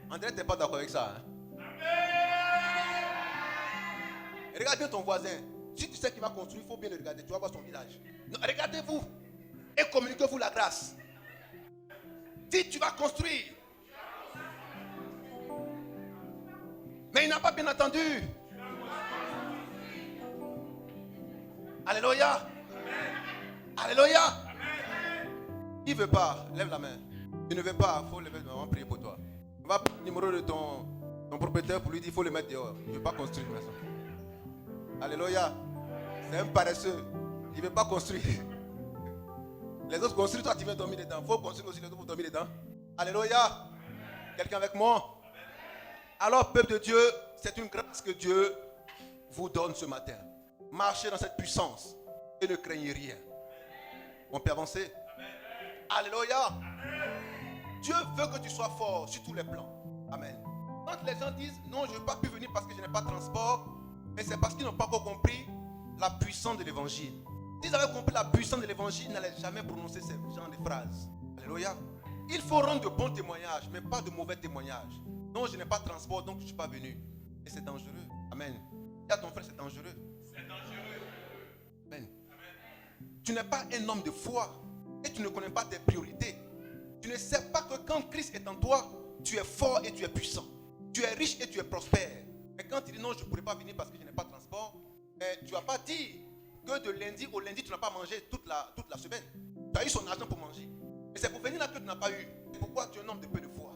André, tu n'es pas d'accord avec ça. Regarde bien ton voisin. Si tu sais qu'il va construire, il faut bien le regarder. Tu vas voir son village. Non, regardez-vous et communiquez-vous la grâce. Si tu vas construire. Mais il n'a pas bien entendu. Alléluia. Alléluia. Il ne veut pas, lève la main. Il ne veut pas, il faut lever la main, on va prier pour toi. On va prendre le numéro de ton propriétaire pour lui dire il faut le mettre dehors. Il ne veut pas construire une maison. Alléluia. C'est un paresseux. Il ne veut pas construire. Les autres construisent, toi tu viens dormir dedans. Il faut construire aussi les autres pour dormir dedans. Alléluia. Quelqu'un avec moi? Alors, peuple de Dieu, c'est une grâce que Dieu vous donne ce matin. Marchez dans cette puissance et ne craignez rien. On peut avancer? Alléluia. Dieu veut que tu sois fort sur tous les plans. Amen. Quand les gens disent non, je ne veux pas pu venir parce que je n'ai pas de transport, mais c'est parce qu'ils n'ont pas encore compris la puissance de l'évangile. S'ils avaient compris la puissance de l'évangile, ils n'allaient jamais prononcer ces genres de phrases. Alléluia. Il faut rendre de bons témoignages, mais pas de mauvais témoignages. Non, je n'ai pas de transport, donc je ne suis pas venu. Et c'est dangereux. Amen. Dis à ton frère, c'est dangereux. C'est dangereux. Amen. Tu n'es pas un homme de foi et tu ne connais pas tes priorités. Tu ne sais pas que quand Christ est en toi, tu es fort et tu es puissant. Tu es riche et tu es prospère. Mais quand tu dis non, je ne pourrais pas venir parce que je n'ai pas de transport, tu ne vas pas dire que de lundi au lundi, tu n'as pas mangé toute la semaine. Tu as eu son argent pour manger. Mais c'est pour venir là que tu n'as pas eu. C'est pourquoi tu es un homme de peu de foi.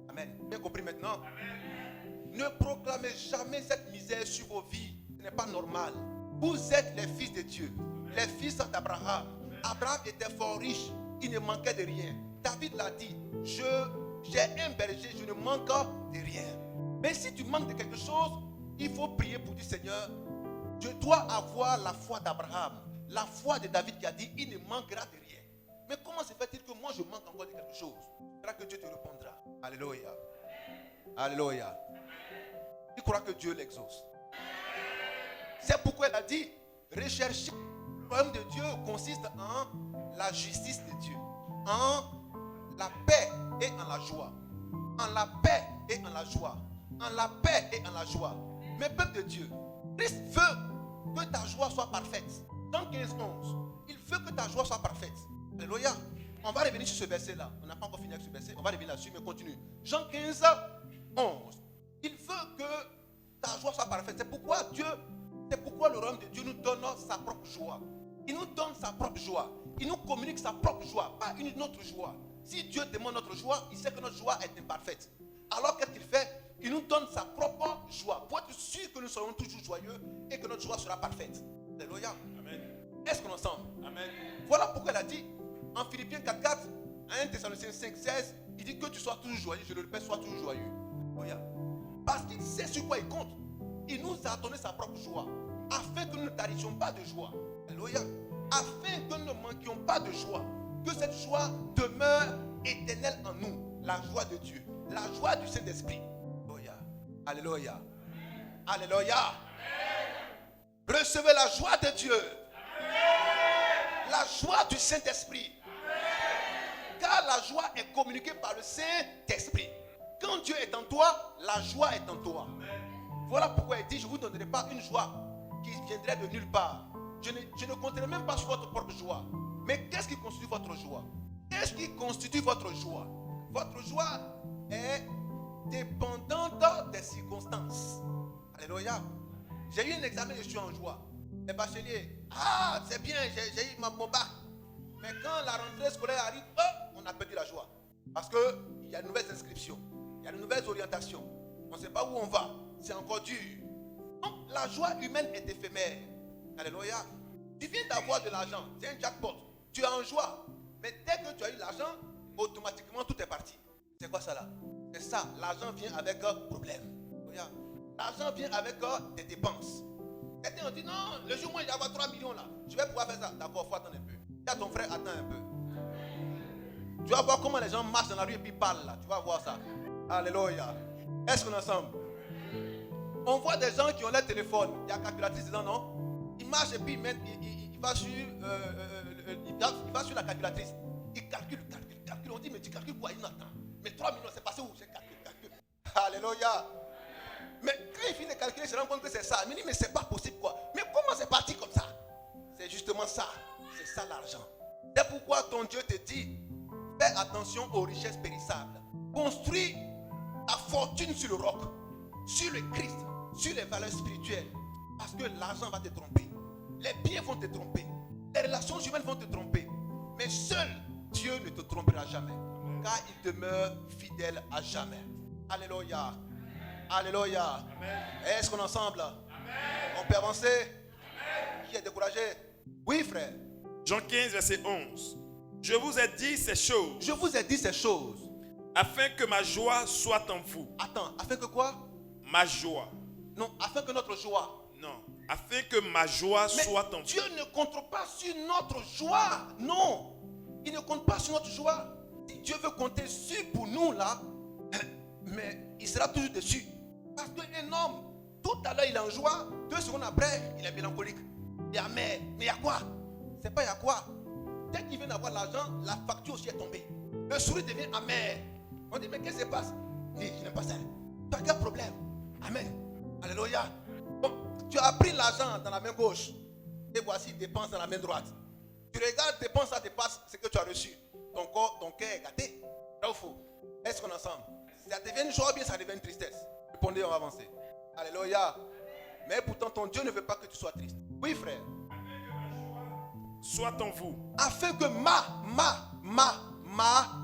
Amen. Bien compris maintenant? Amen. Ne proclamez jamais cette misère sur vos vies. Ce n'est pas normal. Vous êtes les fils de Dieu. Les fils d'Abraham. Abraham était fort riche. Il ne manquait de rien. David l'a dit. J'ai un berger, je ne manque de rien. Mais si tu manques de quelque chose, il faut prier pour dire Seigneur, je dois avoir la foi d'Abraham. La foi de David qui a dit, il ne manquera de rien. Mais comment se fait-il que moi je manque encore de quelque chose? Tu crois que Dieu te répondra. Alléluia. Alléluia. Tu crois que Dieu l'exauce. C'est pourquoi il a dit, rechercher le royaume de Dieu consiste en la justice de Dieu, en la paix et en la joie. En la paix et en la joie. En la paix et en la joie. Mais peuple de Dieu, Christ veut que ta joie soit parfaite. Dans 15, 11, il veut que ta joie soit parfaite. Alléluia. On va revenir sur ce verset-là. On n'a pas encore fini avec ce verset. On va revenir là-dessus, mais continue. Jean 15, 11. Il veut que ta joie soit parfaite. C'est pourquoi le royaume de Dieu nous donne sa propre joie. Il nous donne sa propre joie. Il nous communique sa propre joie, pas une autre joie. Si Dieu demande notre joie, il sait que notre joie est imparfaite. Alors qu'est-ce qu'il fait? Il nous donne sa propre joie pour être sûr que nous serons toujours joyeux et que notre joie sera parfaite. Alléluia. Amen. Est-ce qu'on ensemble? Amen. Voilà pourquoi il a dit en Philippiens 4:4, à 1 Thessaloniciens 5:16, il dit que tu sois toujours joyeux, je le répète, sois toujours joyeux. Alléluia. Parce qu'il sait sur quoi il compte. Il nous a donné sa propre joie, afin que nous ne tarissions pas de joie. Alléluia. Afin que nous ne manquions pas de joie. Que cette joie demeure éternelle en nous. La joie de Dieu. La joie du Saint-Esprit. Alléluia. Alléluia. Alléluia. Recevez la joie de Dieu. La joie du Saint-Esprit. Car la joie est communiquée par le Saint-Esprit. Quand Dieu est en toi, la joie est en toi. Voilà pourquoi il dit, je ne vous donnerai pas une joie qui viendrait de nulle part. Je ne compterai même pas sur votre propre joie. Mais qu'est-ce qui constitue votre joie? Qu'est-ce qui constitue votre joie? Votre joie est dépendante des circonstances. Alléluia. J'ai eu un examen, je suis en joie. Les bacheliers, c'est bien, j'ai eu mon bac. Mais quand la rentrée scolaire arrive, on a perdu la joie. Parce qu'il y a de nouvelles inscriptions, il y a de nouvelles orientations. On ne sait pas où on va. C'est encore dur. Donc la joie humaine est éphémère. Alléluia. Tu viens d'avoir de l'argent, c'est un jackpot. Tu es en joie. Mais dès que tu as eu l'argent, automatiquement tout est parti. C'est quoi ça là? C'est ça. L'argent vient avec un problème. L'argent vient avec des dépenses. Quelqu'un a dit non, le jour où il y a 3 millions là, je vais pouvoir faire ça. D'accord, il faut attendre un peu. Dis à ton frère, attends un peu. Tu vas voir comment les gens marchent dans la rue et puis parlent là. Tu vas voir ça. Alléluia. Est-ce qu'on est ensemble? On voit des gens qui ont leur téléphone. Il y a calculatrice dedans, non? Ils marchent et puis ils il va sur la calculatrice. Il calcule. On dit, mais tu calcules quoi? Il n'attend. Mais 3 millions, c'est passé où? C'est calcul. Alléluia. Mais quand il finit de calculer, il se rend compte que c'est ça. Il me dit, mais c'est pas possible quoi. Mais comment c'est parti comme ça? C'est justement ça. C'est ça l'argent. C'est pourquoi ton Dieu te dit, fais attention aux richesses périssables. Construis ta fortune sur le roc, sur le Christ, sur les valeurs spirituelles. Parce que l'argent va te tromper. Les biens vont te tromper. Les relations humaines vont te tromper. Mais seul Dieu ne te trompera jamais. Car il demeure fidèle à jamais. Alléluia. Alléluia. Est-ce qu'on est ensemble? Amen. On peut avancer? Amen. Qui est découragé? Oui, frère. Jean 15, verset 11. Je vous ai dit ces choses. Je vous ai dit ces choses. Afin que ma joie soit en vous. Attends, afin que quoi? Ma joie. Non, afin que notre joie. Non, afin que ma joie soit en vous. Dieu ne compte pas sur notre joie. Non, il ne compte pas sur notre joie. Si Dieu veut compter sur pour nous là, mais il sera toujours dessus. Parce qu'un homme, tout à l'heure il est en joie, 2 secondes après, il est mélancolique. Il est amer. Mais il y a quoi? C'est pas il y a quoi? Dès qu'il vient d'avoir l'argent, la facture aussi est tombée. Le sourire devient amer. On dit, mais qu'est-ce qui se passe? Il dit, je n'aime pas ça. Tu as quel problème? Amen. Alléluia. Bon, tu as pris l'argent dans la main gauche. Et voici, dépense dans la main droite. Tu regardes, dépense, ça dépasse ce que tu as reçu. Ton corps, ton cœur est gâté. Là ou faux? Est-ce qu'on est ensemble? Ça devient une joie ou bien ça devient une tristesse? Répondez, on va avancer. Alléluia. Mais pourtant, ton Dieu ne veut pas que tu sois triste. Oui, frère. Soit en vous. Afin que ma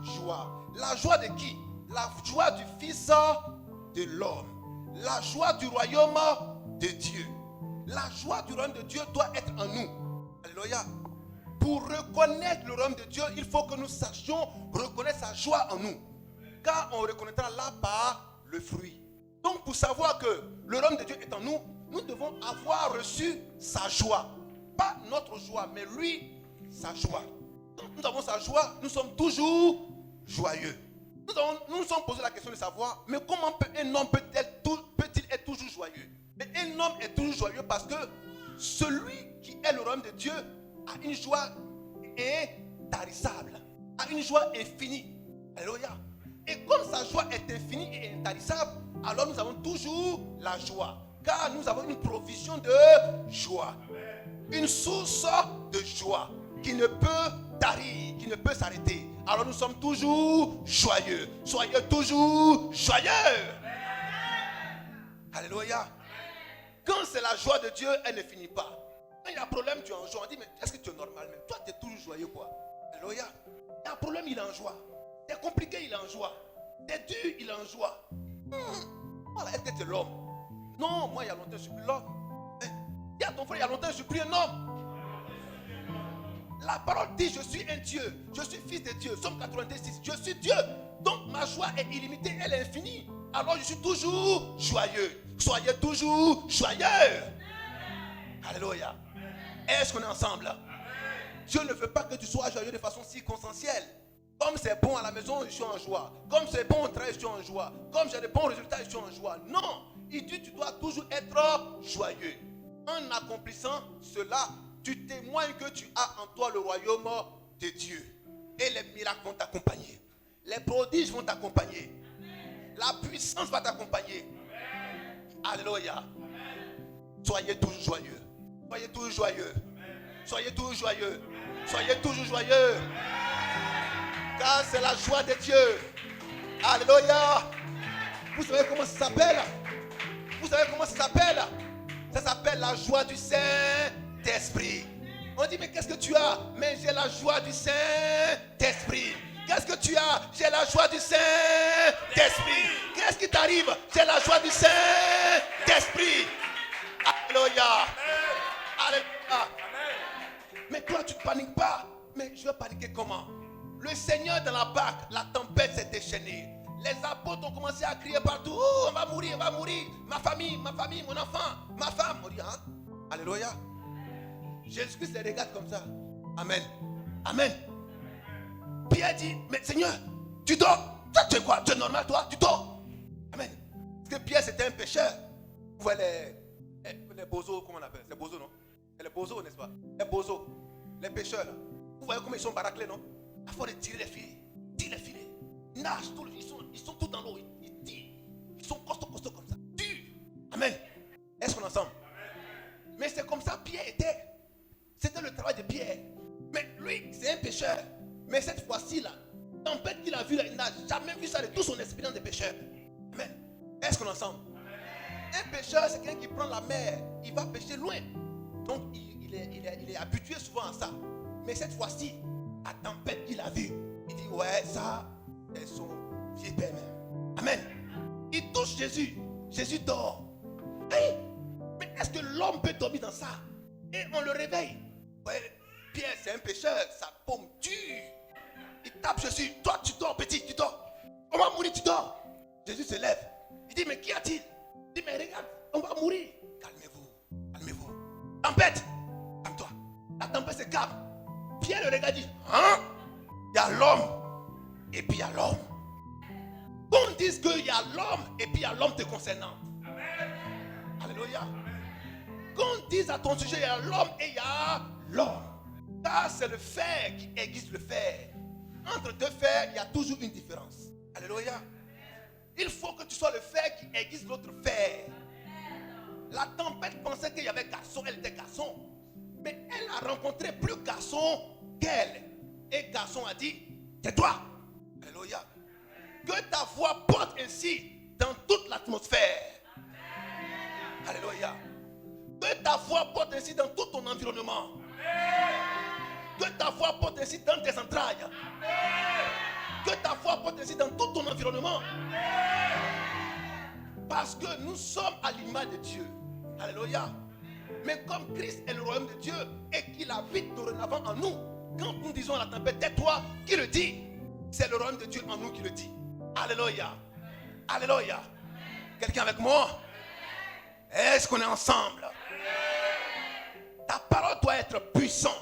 joie. La joie de qui? La joie du Fils de l'homme. La joie du royaume de Dieu. La joie du royaume de Dieu doit être en nous. Alléluia. Pour reconnaître le royaume de Dieu, il faut que nous sachions reconnaître sa joie en nous. Car on reconnaîtra là par le fruit. Donc pour savoir que le royaume de Dieu est en nous, nous devons avoir reçu sa joie. Pas notre joie, mais lui, sa joie. Quand nous avons sa joie, nous sommes toujours joyeux. Nous nous sommes posé la question de savoir, mais comment un homme peut-il être toujours joyeux? Mais un homme est toujours joyeux parce que celui qui est le royaume de Dieu a une joie intarissable, a une joie infinie. Alléluia. Et comme sa joie est infinie et intarissable, alors nous avons toujours la joie. Car nous avons une provision de joie. Une source de joie qui ne peut tarir, qui ne peut s'arrêter. Alors nous sommes toujours joyeux. Soyez toujours joyeux. Alléluia. Quand c'est la joie de Dieu, elle ne finit pas. Quand il y a un problème, tu es en joie. On dit, mais est-ce que tu es normal même? Toi, tu es toujours joyeux quoi? Alléluia. Il y a un problème, il est en joie. C'est compliqué, il est en joie. C'est dur, il est en joie. Voilà, est-ce que tu es l'homme? Non, moi, il y a longtemps, je ne suis plus l'homme. Il y a ton frère, il y a longtemps, je ne suis plus un homme. La parole dit, je suis un Dieu. Je suis fils de Dieu. Somme 86, je suis Dieu. Donc, ma joie est illimitée, elle est infinie. Alors, je suis toujours joyeux. Soyez toujours joyeux. Alléluia. Est-ce qu'on est ensemble? Dieu ne veut pas que tu sois joyeux de façon circonstancielle. Comme c'est bon à la maison, je suis en joie. Comme c'est bon au travail, je suis en joie. Comme j'ai de bons résultats, je suis en joie. Non, il dit tu dois toujours être joyeux. En accomplissant cela, tu témoignes que tu as en toi le royaume de Dieu. Et les miracles vont t'accompagner. Les prodiges vont t'accompagner. La puissance va t'accompagner. Alléluia. Soyez toujours joyeux. Soyez toujours joyeux. Soyez toujours joyeux. Soyez toujours joyeux. Car c'est la joie de Dieu. Alléluia. Vous savez comment ça s'appelle? Vous savez comment ça s'appelle? Ça s'appelle la joie du Saint-Esprit. On dit, mais qu'est-ce que tu as? Mais j'ai la joie du Saint-Esprit. Qu'est-ce que tu as? J'ai la joie du Saint-Esprit. Qu'est-ce qui t'arrive? J'ai la joie du Saint-Esprit. Alléluia. Alléluia. Mais toi, tu ne paniques pas. Mais je vais paniquer comment? Le Seigneur dans la barque, la tempête s'est déchaînée. Les apôtres ont commencé à crier partout. Oh, on va mourir, on va mourir. Ma famille, mon enfant, ma femme. On dit, hein? Alléluia. Jésus-Christ les regarde comme ça. Amen. Amen. Pierre dit, mais Seigneur, tu dors. Toi, tu es quoi? Tu es normal, toi? Tu dors. Amen. Parce que Pierre, c'était un pécheur. Vous voyez les bozos, comment on appelle? C'est bozos, non? C'est les bozos, n'est-ce pas? Les bozos, les pêcheurs. Là. Vous voyez comment ils sont baraclés, non? À force de tirer les filets. Tire les filets. Ils nagent, ils sont tous dans l'eau. Ils tirent. Ils sont costauds comme ça. Durs. Amen. Est-ce qu'on est ensemble? Mais c'est comme ça Pierre était. C'était le travail de Pierre. Mais lui, c'est un pêcheur. Mais cette fois-ci, là, tempête qu'il a vue, là, il n'a jamais vu ça de toute son expérience de pêcheur. Amen. Est-ce qu'on est ensemble? Un pêcheur, c'est quelqu'un qui prend la mer. Il va pêcher loin. Donc, il est habitué souvent à ça. Mais cette fois-ci, la tempête qu'il a vue, il dit, ouais, ça, c'est son vieux père même. Amen. Il touche Jésus. Jésus dort. Hey, mais est-ce que l'homme peut dormir dans ça? Et on le réveille. Ouais, Pierre, c'est un pêcheur. Sa paume dure. Il tape Jésus. Toi, tu dors, petit, tu dors. On va mourir, tu dors. Jésus se lève. Il dit, mais qu'y a-t-il? Il dit, mais regarde, on va mourir. Calmez-vous, calmez-vous. Tempête, calme-toi. La tempête se calme. Pierre le regarde et dit, hein? Il y a l'homme et puis il y a l'homme. Qu'on dise qu'il y a l'homme et puis il y a l'homme te concernant. Alléluia. Qu'on dise à ton sujet, il y a l'homme et il y a l'homme. Car c'est le fer qui aiguise le fer. Entre deux fers, il y a toujours une différence. Alléluia. Il faut que tu sois le fer qui aiguise l'autre fer. La tempête pensait qu'il y avait garçon, elle était garçon. Mais elle a rencontré plus garçon qu'elle. Et garçon a dit, tais-toi. Alléluia. Que ta voix porte ainsi dans toute l'atmosphère. Alléluia. Que ta voix porte ainsi dans tout ton environnement. Que ta voix porte ainsi dans tes entrailles. Que ta voix porte ainsi dans tout ton environnement. Parce que nous sommes à l'image de Dieu. Alléluia. Mais comme Christ est le royaume de Dieu et qu'il habite dorénavant en nous, quand nous disons à la tempête, tais-toi, qui le dit? C'est le royaume de Dieu en nous qui le dit. Alléluia. Alléluia. Quelqu'un avec moi? Est-ce qu'on est ensemble? Ta parole doit être puissante.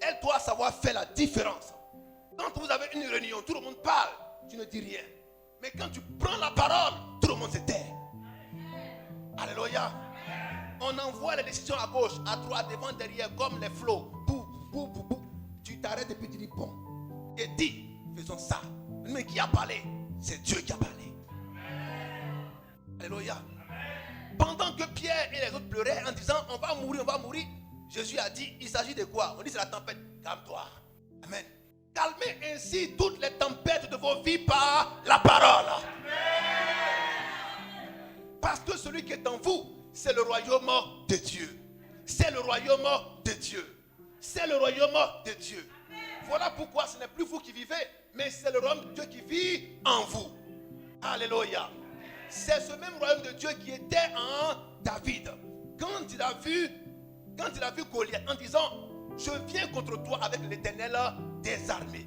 Elle doit savoir faire la différence. Quand vous avez une réunion, tout le monde parle, tu ne dis rien. Mais quand tu prends la parole, tout le monde se tait. Alléluia. On envoie les décisions à gauche, à droite, devant, derrière, comme les flots. Bou, bou, bou, bou. Tu t'arrêtes et puis tu dis bon. Et dis, faisons ça. Mais qui a parlé? C'est Dieu qui a parlé. Alléluia. Pendant que Pierre et les autres pleuraient en disant on va mourir, Jésus a dit, il s'agit de quoi? On dit c'est la tempête. Calme-toi. Amen. Calmez ainsi toutes les tempêtes de vos vies par la parole. Parce que celui qui est en vous, c'est le royaume de Dieu. C'est le royaume de Dieu. C'est le royaume de Dieu. Voilà pourquoi ce n'est plus vous qui vivez, mais c'est le royaume de Dieu qui vit en vous. Alléluia. C'est ce même royaume de Dieu qui était en David. Quand il a vu Goliath en disant, je viens contre toi avec l'Éternel des armées.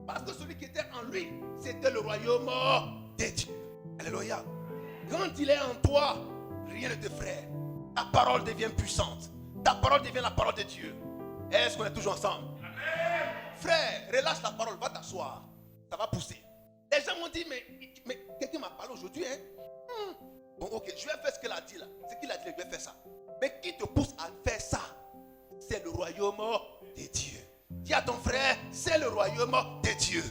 Parce que celui qui était en lui, c'était le royaume de Dieu. Alléluia. Quand il est en toi, rien ne t'effraie. Ta parole devient puissante. Ta parole devient la parole de Dieu. Est-ce qu'on est toujours ensemble? Amen. Frère, relâche la parole, va t'asseoir. Ça va pousser. Les gens m'ont dit, mais quelqu'un m'a parlé aujourd'hui, hein? Bon, ok, je vais faire ce qu'elle a dit là. Ce qu'il a dit, je vais faire ça. Mais qui te pousse à faire ça? C'est le royaume de Dieu. Dis à ton frère, c'est le royaume de Dieu.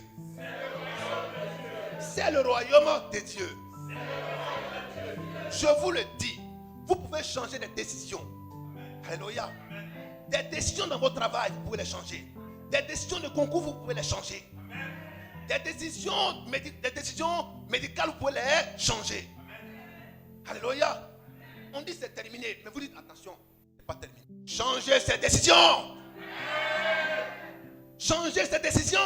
C'est le royaume de Dieu. Je vous le dis, vous pouvez changer des décisions. Alléluia. Des décisions dans votre travail, vous pouvez les changer. Des décisions de concours, vous pouvez les changer. Des décisions médicales, vous pouvez les changer. Alléluia. On dit c'est terminé, mais vous dites attention, c'est pas terminé. Changez ces décisions. Changez ces décisions.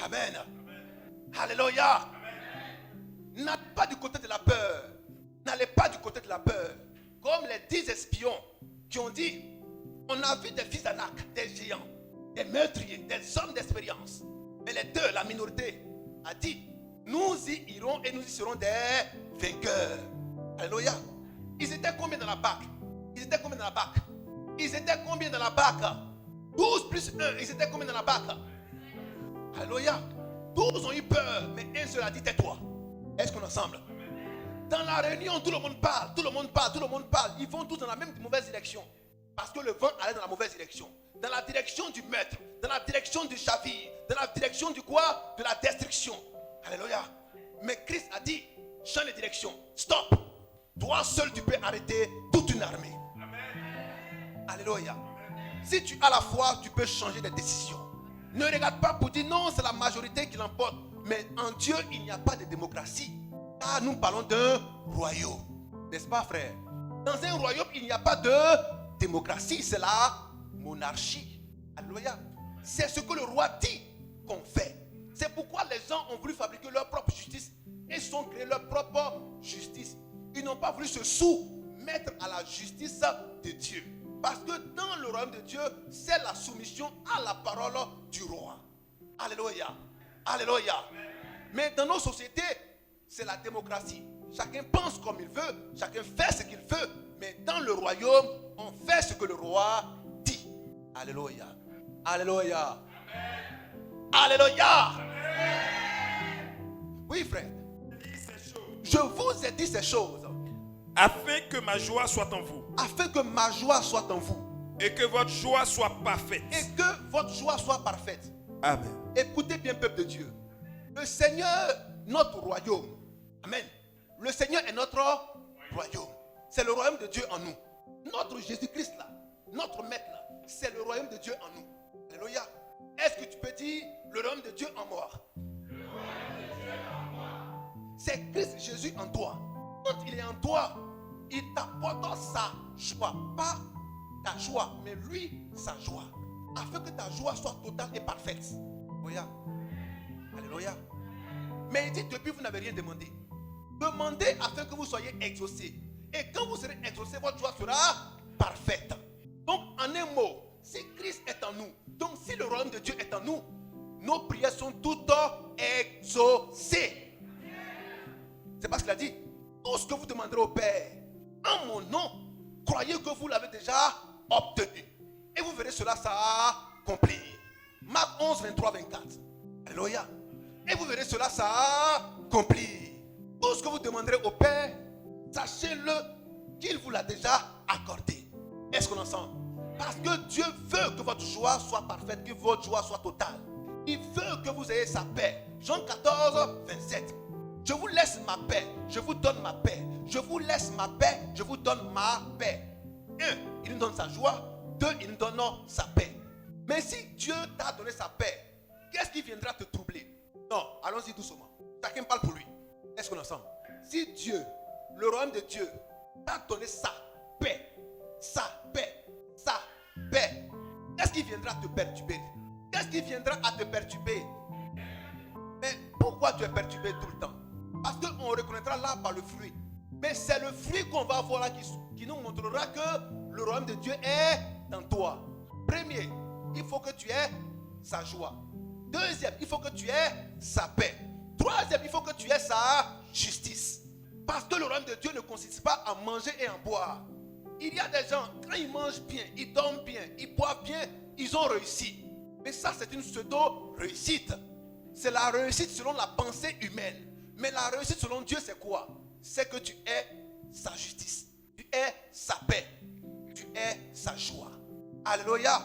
Amen. Alléluia. N'allez pas du côté de la peur. N'allez pas du côté de la peur. Comme les 10 espions qui ont dit, on a vu des fils d'Anak, des géants, des meurtriers, des hommes d'expérience. Mais les deux, la minorité, a dit, nous y irons et nous y serons des vainqueurs. Alléluia. Ils étaient combien dans la barque? Ils étaient combien dans la barque? Ils étaient combien dans la barque? 12 plus 1, ils étaient combien dans la barque? Alléluia. 12 ont eu peur, mais un seul a dit tais-toi. Est-ce qu'on est ensemble? Dans la réunion, tout le monde parle, tout le monde parle, tout le monde parle. Ils vont tous dans la même mauvaise direction. Parce que le vent allait dans la mauvaise direction. Dans la direction du meurtre, dans la direction du chavir, dans la direction du quoi? De la destruction. Alléluia. Mais Christ a dit, change de direction. Stop. Toi seul, tu peux arrêter toute une armée. Amen. Alléluia. Si tu as la foi, tu peux changer de décision. Ne regarde pas pour dire non, c'est la majorité qui l'emporte. Mais en Dieu, il n'y a pas de démocratie. Car nous parlons d'un royaume. N'est-ce pas, frère? Dans un royaume, il n'y a pas de démocratie. C'est la monarchie. Alléluia. C'est ce que le roi dit qu'on fait. C'est pourquoi les gens ont voulu fabriquer leur propre justice. Ils ont créé leur propre justice. Ils n'ont pas voulu se soumettre à la justice de Dieu. Parce que dans le royaume de Dieu, c'est la soumission à la parole du roi. Alléluia. Alléluia. Mais dans nos sociétés, c'est la démocratie. Chacun pense comme il veut, chacun fait ce qu'il veut. Mais dans le royaume, on fait ce que le roi dit. Alléluia. Alléluia. Alléluia. Oui, frère. Je vous ai dit ces choses. Afin que ma joie soit en vous. Afin que ma joie soit en vous. Et que votre joie soit parfaite. Et que votre joie soit parfaite. Amen. Écoutez bien, peuple de Dieu. Le Seigneur, notre royaume. Amen. Le Seigneur est notre royaume. C'est le royaume de Dieu en nous. Notre Jésus-Christ là, notre maître là, c'est le royaume de Dieu en nous. Alléluia. Est-ce que tu peux dire le royaume de Dieu en moi? Le royaume de Dieu en moi. C'est Christ Jésus en toi. Quand il est en toi, il t'apporte sa joie. Pas ta joie, mais lui, sa joie. Afin que ta joie soit totale et parfaite. Alléluia. Alléluia. Mais il dit, depuis vous n'avez rien demandé. Demandez afin que vous soyez exaucés. Et quand vous serez exaucés, votre joie sera parfaite. Donc, en un mot, si Christ est en nous, donc si le royaume de Dieu est en nous, nos prières sont toutes exaucées. C'est parce qu'il a dit, tout ce que vous demanderez au Père, en mon nom, croyez que vous l'avez déjà obtenu. Et vous verrez cela s'accomplir. Marc 11, 23, 24. Alléluia. Et vous verrez cela s'accomplir. Tout ce que vous demanderez au Père, sachez-le qu'il vous l'a déjà accordé. Est-ce qu'on entend? Parce que Dieu veut que votre joie soit parfaite, que votre joie soit totale. Il veut que vous ayez sa paix. Jean 14, 27. Je vous laisse ma paix, je vous donne ma paix. Je vous laisse ma paix, je vous donne ma paix. 1, il nous donne sa joie. 2, il nous donne sa paix. Mais si Dieu t'a donné sa paix, qu'est-ce qui viendra te troubler? Non, allons-y doucement. Chacun parle pour lui. Est-ce qu'on est ensemble? Si Dieu, le royaume de Dieu, t'a donné sa paix, qu'est-ce qui viendra te perturber? Qu'est-ce qui viendra à te perturber? Mais pourquoi tu es perturbé tout le temps? Parce qu'on reconnaîtra là par le fruit. Mais c'est le fruit qu'on va voir là qui nous montrera que le royaume de Dieu est dans toi. Premier, il faut que tu aies sa joie. Deuxième, il faut que tu aies sa paix. Troisième, il faut que tu aies sa justice. Parce que le royaume de Dieu ne consiste pas à manger et à boire. Il y a des gens, quand ils mangent bien, ils dorment bien, ils boivent bien, ils ont réussi. Mais ça, c'est une pseudo-réussite. C'est la réussite selon la pensée humaine. Mais la réussite selon Dieu, c'est quoi? C'est que tu aies sa justice. Tu aies sa paix. Tu aies sa joie. Alléluia.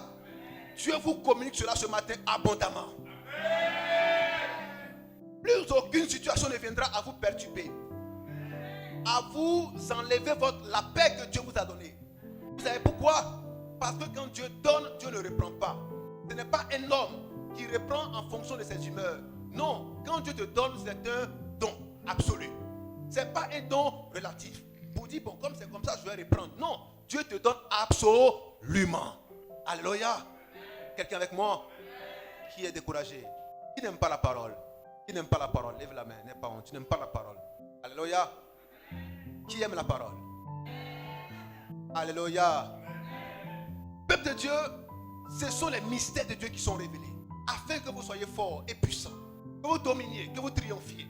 Dieu vous communique cela ce matin abondamment. Plus aucune situation ne viendra à vous perturber, à vous enlever la paix que Dieu vous a donnée. Vous savez pourquoi? Parce que quand Dieu donne, Dieu ne reprend pas. Ce n'est pas un homme qui reprend en fonction de ses humeurs. Non, quand Dieu te donne, c'est un don absolu. Ce n'est pas un don relatif. Pour dire, bon, comme c'est comme ça, je vais reprendre. Non, Dieu te donne absolument. Alléluia. Quelqu'un avec moi qui est découragé, qui n'aime pas la parole. Qui n'aime pas la parole, lève la main, n'aie pas honte. Tu n'aimes pas la parole. Alléluia. Qui aime la parole? Alléluia. Peuple de Dieu, ce sont les mystères de Dieu qui sont révélés. Afin que vous soyez forts et puissants. Que vous dominiez, que vous triomphiez.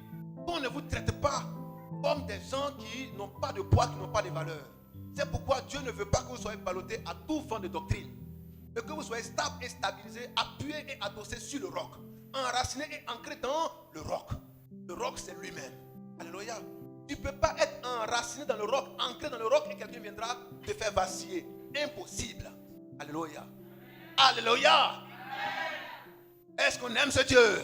Qu'on ne vous traite pas comme des gens qui n'ont pas de poids, qui n'ont pas de valeur. C'est pourquoi Dieu ne veut pas que vous soyez ballottés à tout vent de doctrine. Mais que vous soyez stable et stabilisés, appuyés et adossés sur le roc. Enracinés et ancrés dans le roc. Le roc, c'est lui-même. Alléluia. Tu ne peux pas être enraciné dans le roc, ancré dans le roc et quelqu'un viendra te faire vaciller. Impossible. Alléluia. Alléluia. Est-ce qu'on aime ce Dieu?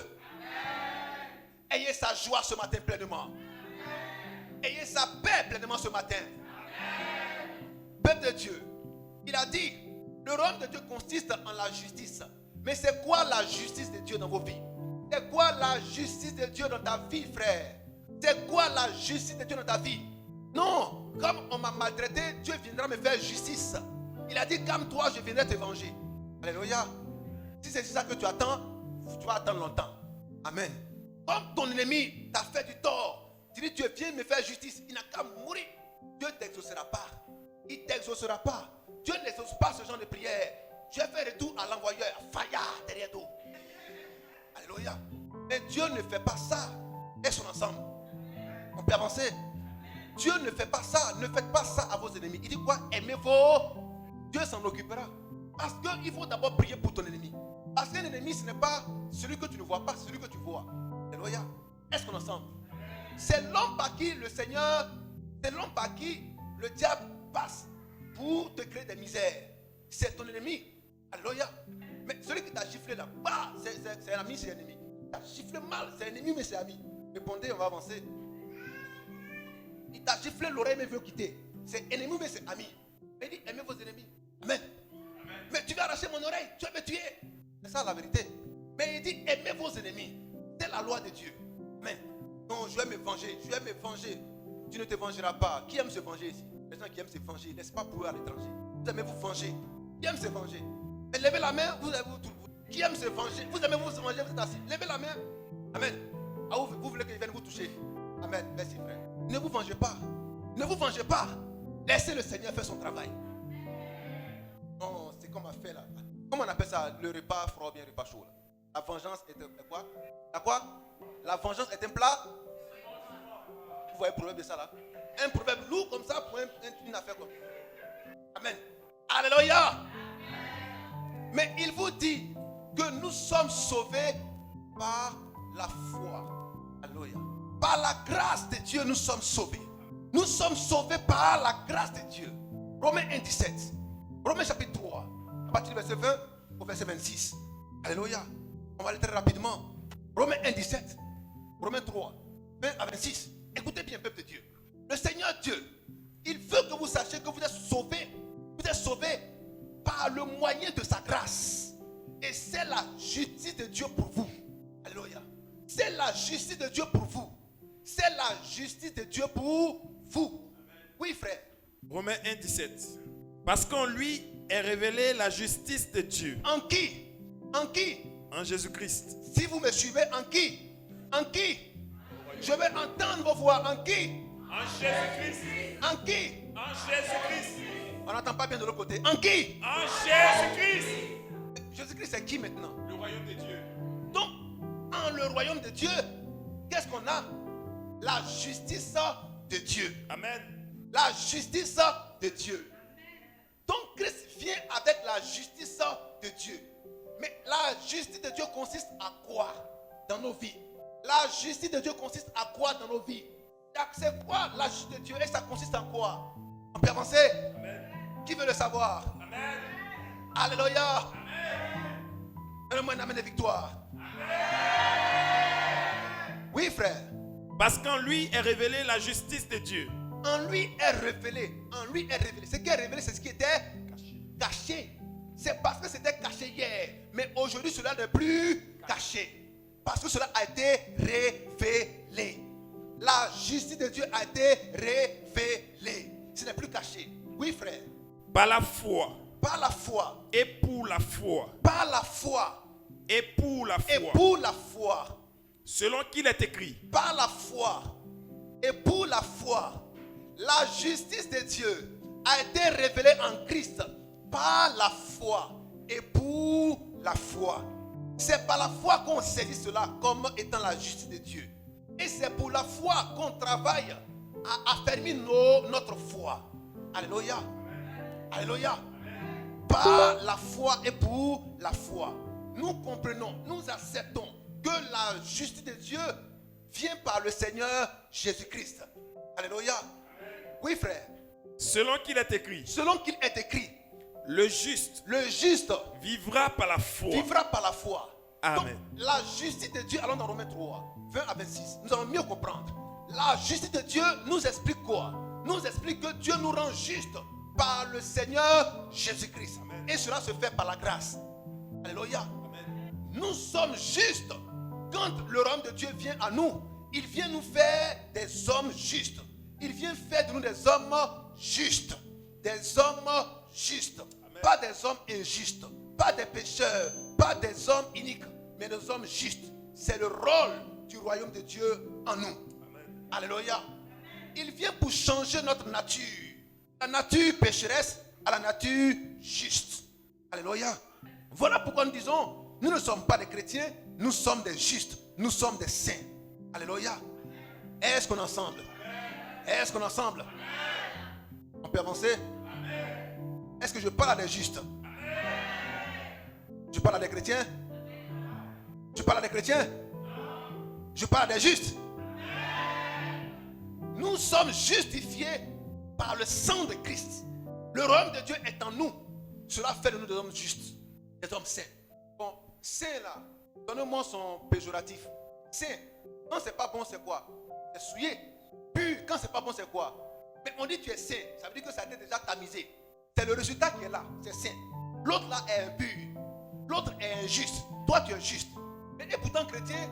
Ayez sa joie ce matin pleinement. Ayez sa paix pleinement ce matin. Peuple de Dieu, il a dit, le royaume de Dieu consiste en la justice. Mais c'est quoi la justice de Dieu dans vos vies? C'est quoi la justice de Dieu dans ta vie, frère? C'est quoi la justice de Dieu dans ta vie? Non, comme on m'a maltraité, Dieu viendra me faire justice. Il a dit, calme-toi, je viendrai te venger. Alléluia. Si c'est ça que tu attends, tu vas attendre longtemps. Amen. Comme ton ennemi t'a fait du tort, tu dis, Dieu viens me faire justice, il n'a qu'à mourir. Dieu ne t'exaucera pas. Il ne t'exaucera pas. Dieu n'exauce pas ce genre de prière. Dieu fait retour à l'envoyeur. Faya derrière toi. Alléluia. Mais Dieu ne fait pas ça. Ils sont ensemble. On peut avancer. Dieu ne fait pas ça. Ne faites pas ça à vos ennemis. Il dit quoi? Aimez vos. Dieu s'en occupera. Parce qu'il faut d'abord prier pour ton ennemi. Parce qu'un ennemi, ce n'est pas celui que tu ne vois pas, celui que tu vois. Alléluia. Est-ce qu'on est ensemble? C'est l'homme par qui le Seigneur, c'est l'homme par qui le diable passe pour te créer des misères. C'est ton ennemi. Alléluia. Mais celui qui t'a giflé là, bah, c'est un ami, c'est un ennemi. Il t'a giflé mal, c'est un ennemi, mais c'est un ami. Répondez, on va avancer. Il t'a giflé l'oreille, mais il veut quitter. C'est ennemi, mais c'est ami. Mais il dit, aimez vos ennemis. Amen. Amen. Mais tu vas arracher mon oreille, tu vas me tuer. C'est ça la vérité. Mais il dit, aimez vos ennemis. C'est la loi de Dieu. Amen. Non, je vais me venger, je vais me venger. Tu ne te vengeras pas. Qui aime se venger ici? Les gens qui aiment se venger, n'est-ce pas pour eux à l'étranger? Vous aimez vous venger. Qui aime se venger? Mais levez la main, vous avez tout. Qui aime se venger? Vous aimez vous venger, vous êtes assis. Levez la main. Amen. Ah, vous voulez qu'ils viennent vous toucher? Amen. Merci frère. Ne vous vengez pas. Ne vous vengez pas. Laissez le Seigneur faire son travail. Non, c'est comme on fait là. Comment on appelle ça? Le repas froid ou bien le repas chaud là. La vengeance est quoi? La quoi? La vengeance est un plat. Vous voyez le problème de ça là? Un proverbe lourd comme ça pour une affaire comme ça. Amen. Alléluia. Mais il vous dit que nous sommes sauvés par la foi. Alléluia. Par la grâce de Dieu, nous sommes sauvés. Nous sommes sauvés par la grâce de Dieu. Romains 1, 17. Romains chapitre 3. À partir du verset 20 au verset 26. Alléluia. On va aller très rapidement. Romains 1, 17. Romains 3, 20 à 26. Écoutez bien, peuple de Dieu. Le Seigneur Dieu, il veut que vous sachiez que vous êtes sauvés. Vous êtes sauvés par le moyen de sa grâce. Et c'est la justice de Dieu pour vous. Alléluia. C'est la justice de Dieu pour vous. C'est la justice de Dieu pour vous. Oui, frère. Romains 1, 17. Parce qu'en lui est révélée la justice de Dieu. En qui? En qui? En Jésus-Christ. Si vous me suivez, en qui? En qui? Je vais entendre vos voix. En qui? En Jésus-Christ. En qui? En Jésus-Christ. On n'entend pas bien de l'autre côté. En qui? En Jésus-Christ. Jésus-Christ, c'est qui maintenant? Le royaume de Dieu. Donc, en le royaume de Dieu, qu'est-ce qu'on a? La justice de Dieu. Amen. La justice de Dieu. Donc, Christ vient avec la justice de Dieu. Mais la justice de Dieu consiste à quoi dans nos vies? La justice de Dieu consiste à quoi dans nos vies? C'est quoi la justice de Dieu et ça consiste en quoi? On peut avancer? Amen. Qui veut le savoir? Amen. Alléluia. Amen. Donne-moi un amen de victoire. Amen. Oui, frère. Parce qu'en lui est révélée la justice de Dieu. En lui est révélé. En lui est révélé. Ce qui est révélé, c'est ce qui était caché. C'est parce que c'était caché hier. Mais aujourd'hui, cela n'est plus caché. Parce que cela a été révélé. La justice de Dieu a été révélée. Ce n'est plus caché. Oui, frère. Par la foi. Par la foi. Et pour la foi. Par la foi. Et pour la foi. Et pour la foi. Selon qu'il est écrit. Par la foi. Et pour la foi. La justice de Dieu a été révélée en Christ. Par la foi. Et pour la foi. C'est par la foi qu'on saisit cela comme étant la justice de Dieu. Et c'est pour la foi qu'on travaille à affermir notre foi. Alléluia. Alléluia. Par la foi et pour la foi. Nous comprenons, nous acceptons que la justice de Dieu vient par le Seigneur Jésus-Christ. Alléluia. Oui, frère. Selon qu'il est écrit, Selon qu'il est écrit, le juste le juste vivra par la foi. vivra par la foi. Amen. Donc, la justice de Dieu, allons dans Romains 3, 20 à 26, nous allons mieux comprendre. La justice de Dieu nous explique quoi? Nous explique que Dieu nous rend juste par le Seigneur Jésus-Christ. Et cela se fait par la grâce. Alléluia. Nous sommes justes. Quand le royaume de Dieu vient à nous, il vient nous faire des hommes justes. Il vient faire de nous des hommes justes. Des hommes justes. Amen. Pas des hommes injustes. Pas des pécheurs. Pas des hommes iniques. Mais des hommes justes. C'est le rôle du royaume de Dieu en nous. Amen. Alléluia. Il vient pour changer notre nature. La nature pécheresse à la nature juste. Alléluia. Voilà pourquoi nous disons, nous ne sommes pas des chrétiens, nous sommes des justes, nous sommes des saints. Alléluia. Est-ce qu'on est ensemble? Est-ce qu'on est ensemble? On peut avancer? Est-ce que je parle à des justes? Je parle à des chrétiens? Je parle à des chrétiens? Je parle à des justes? Nous sommes justifiés par le sang de Christ. Le royaume de Dieu est en nous. Cela fait de nous des hommes justes, des hommes saints. Bon, saint là, donnez-moi son péjoratif. Saint, quand c'est pas bon, c'est quoi? C'est souillé. Pur, quand c'est pas bon, c'est quoi? Mais on dit tu es saint, ça veut dire que ça a été déjà tamisé. C'est le résultat qui est là, c'est saint. L'autre là est impur, l'autre est injuste. Toi tu es juste. Et pourtant chrétien,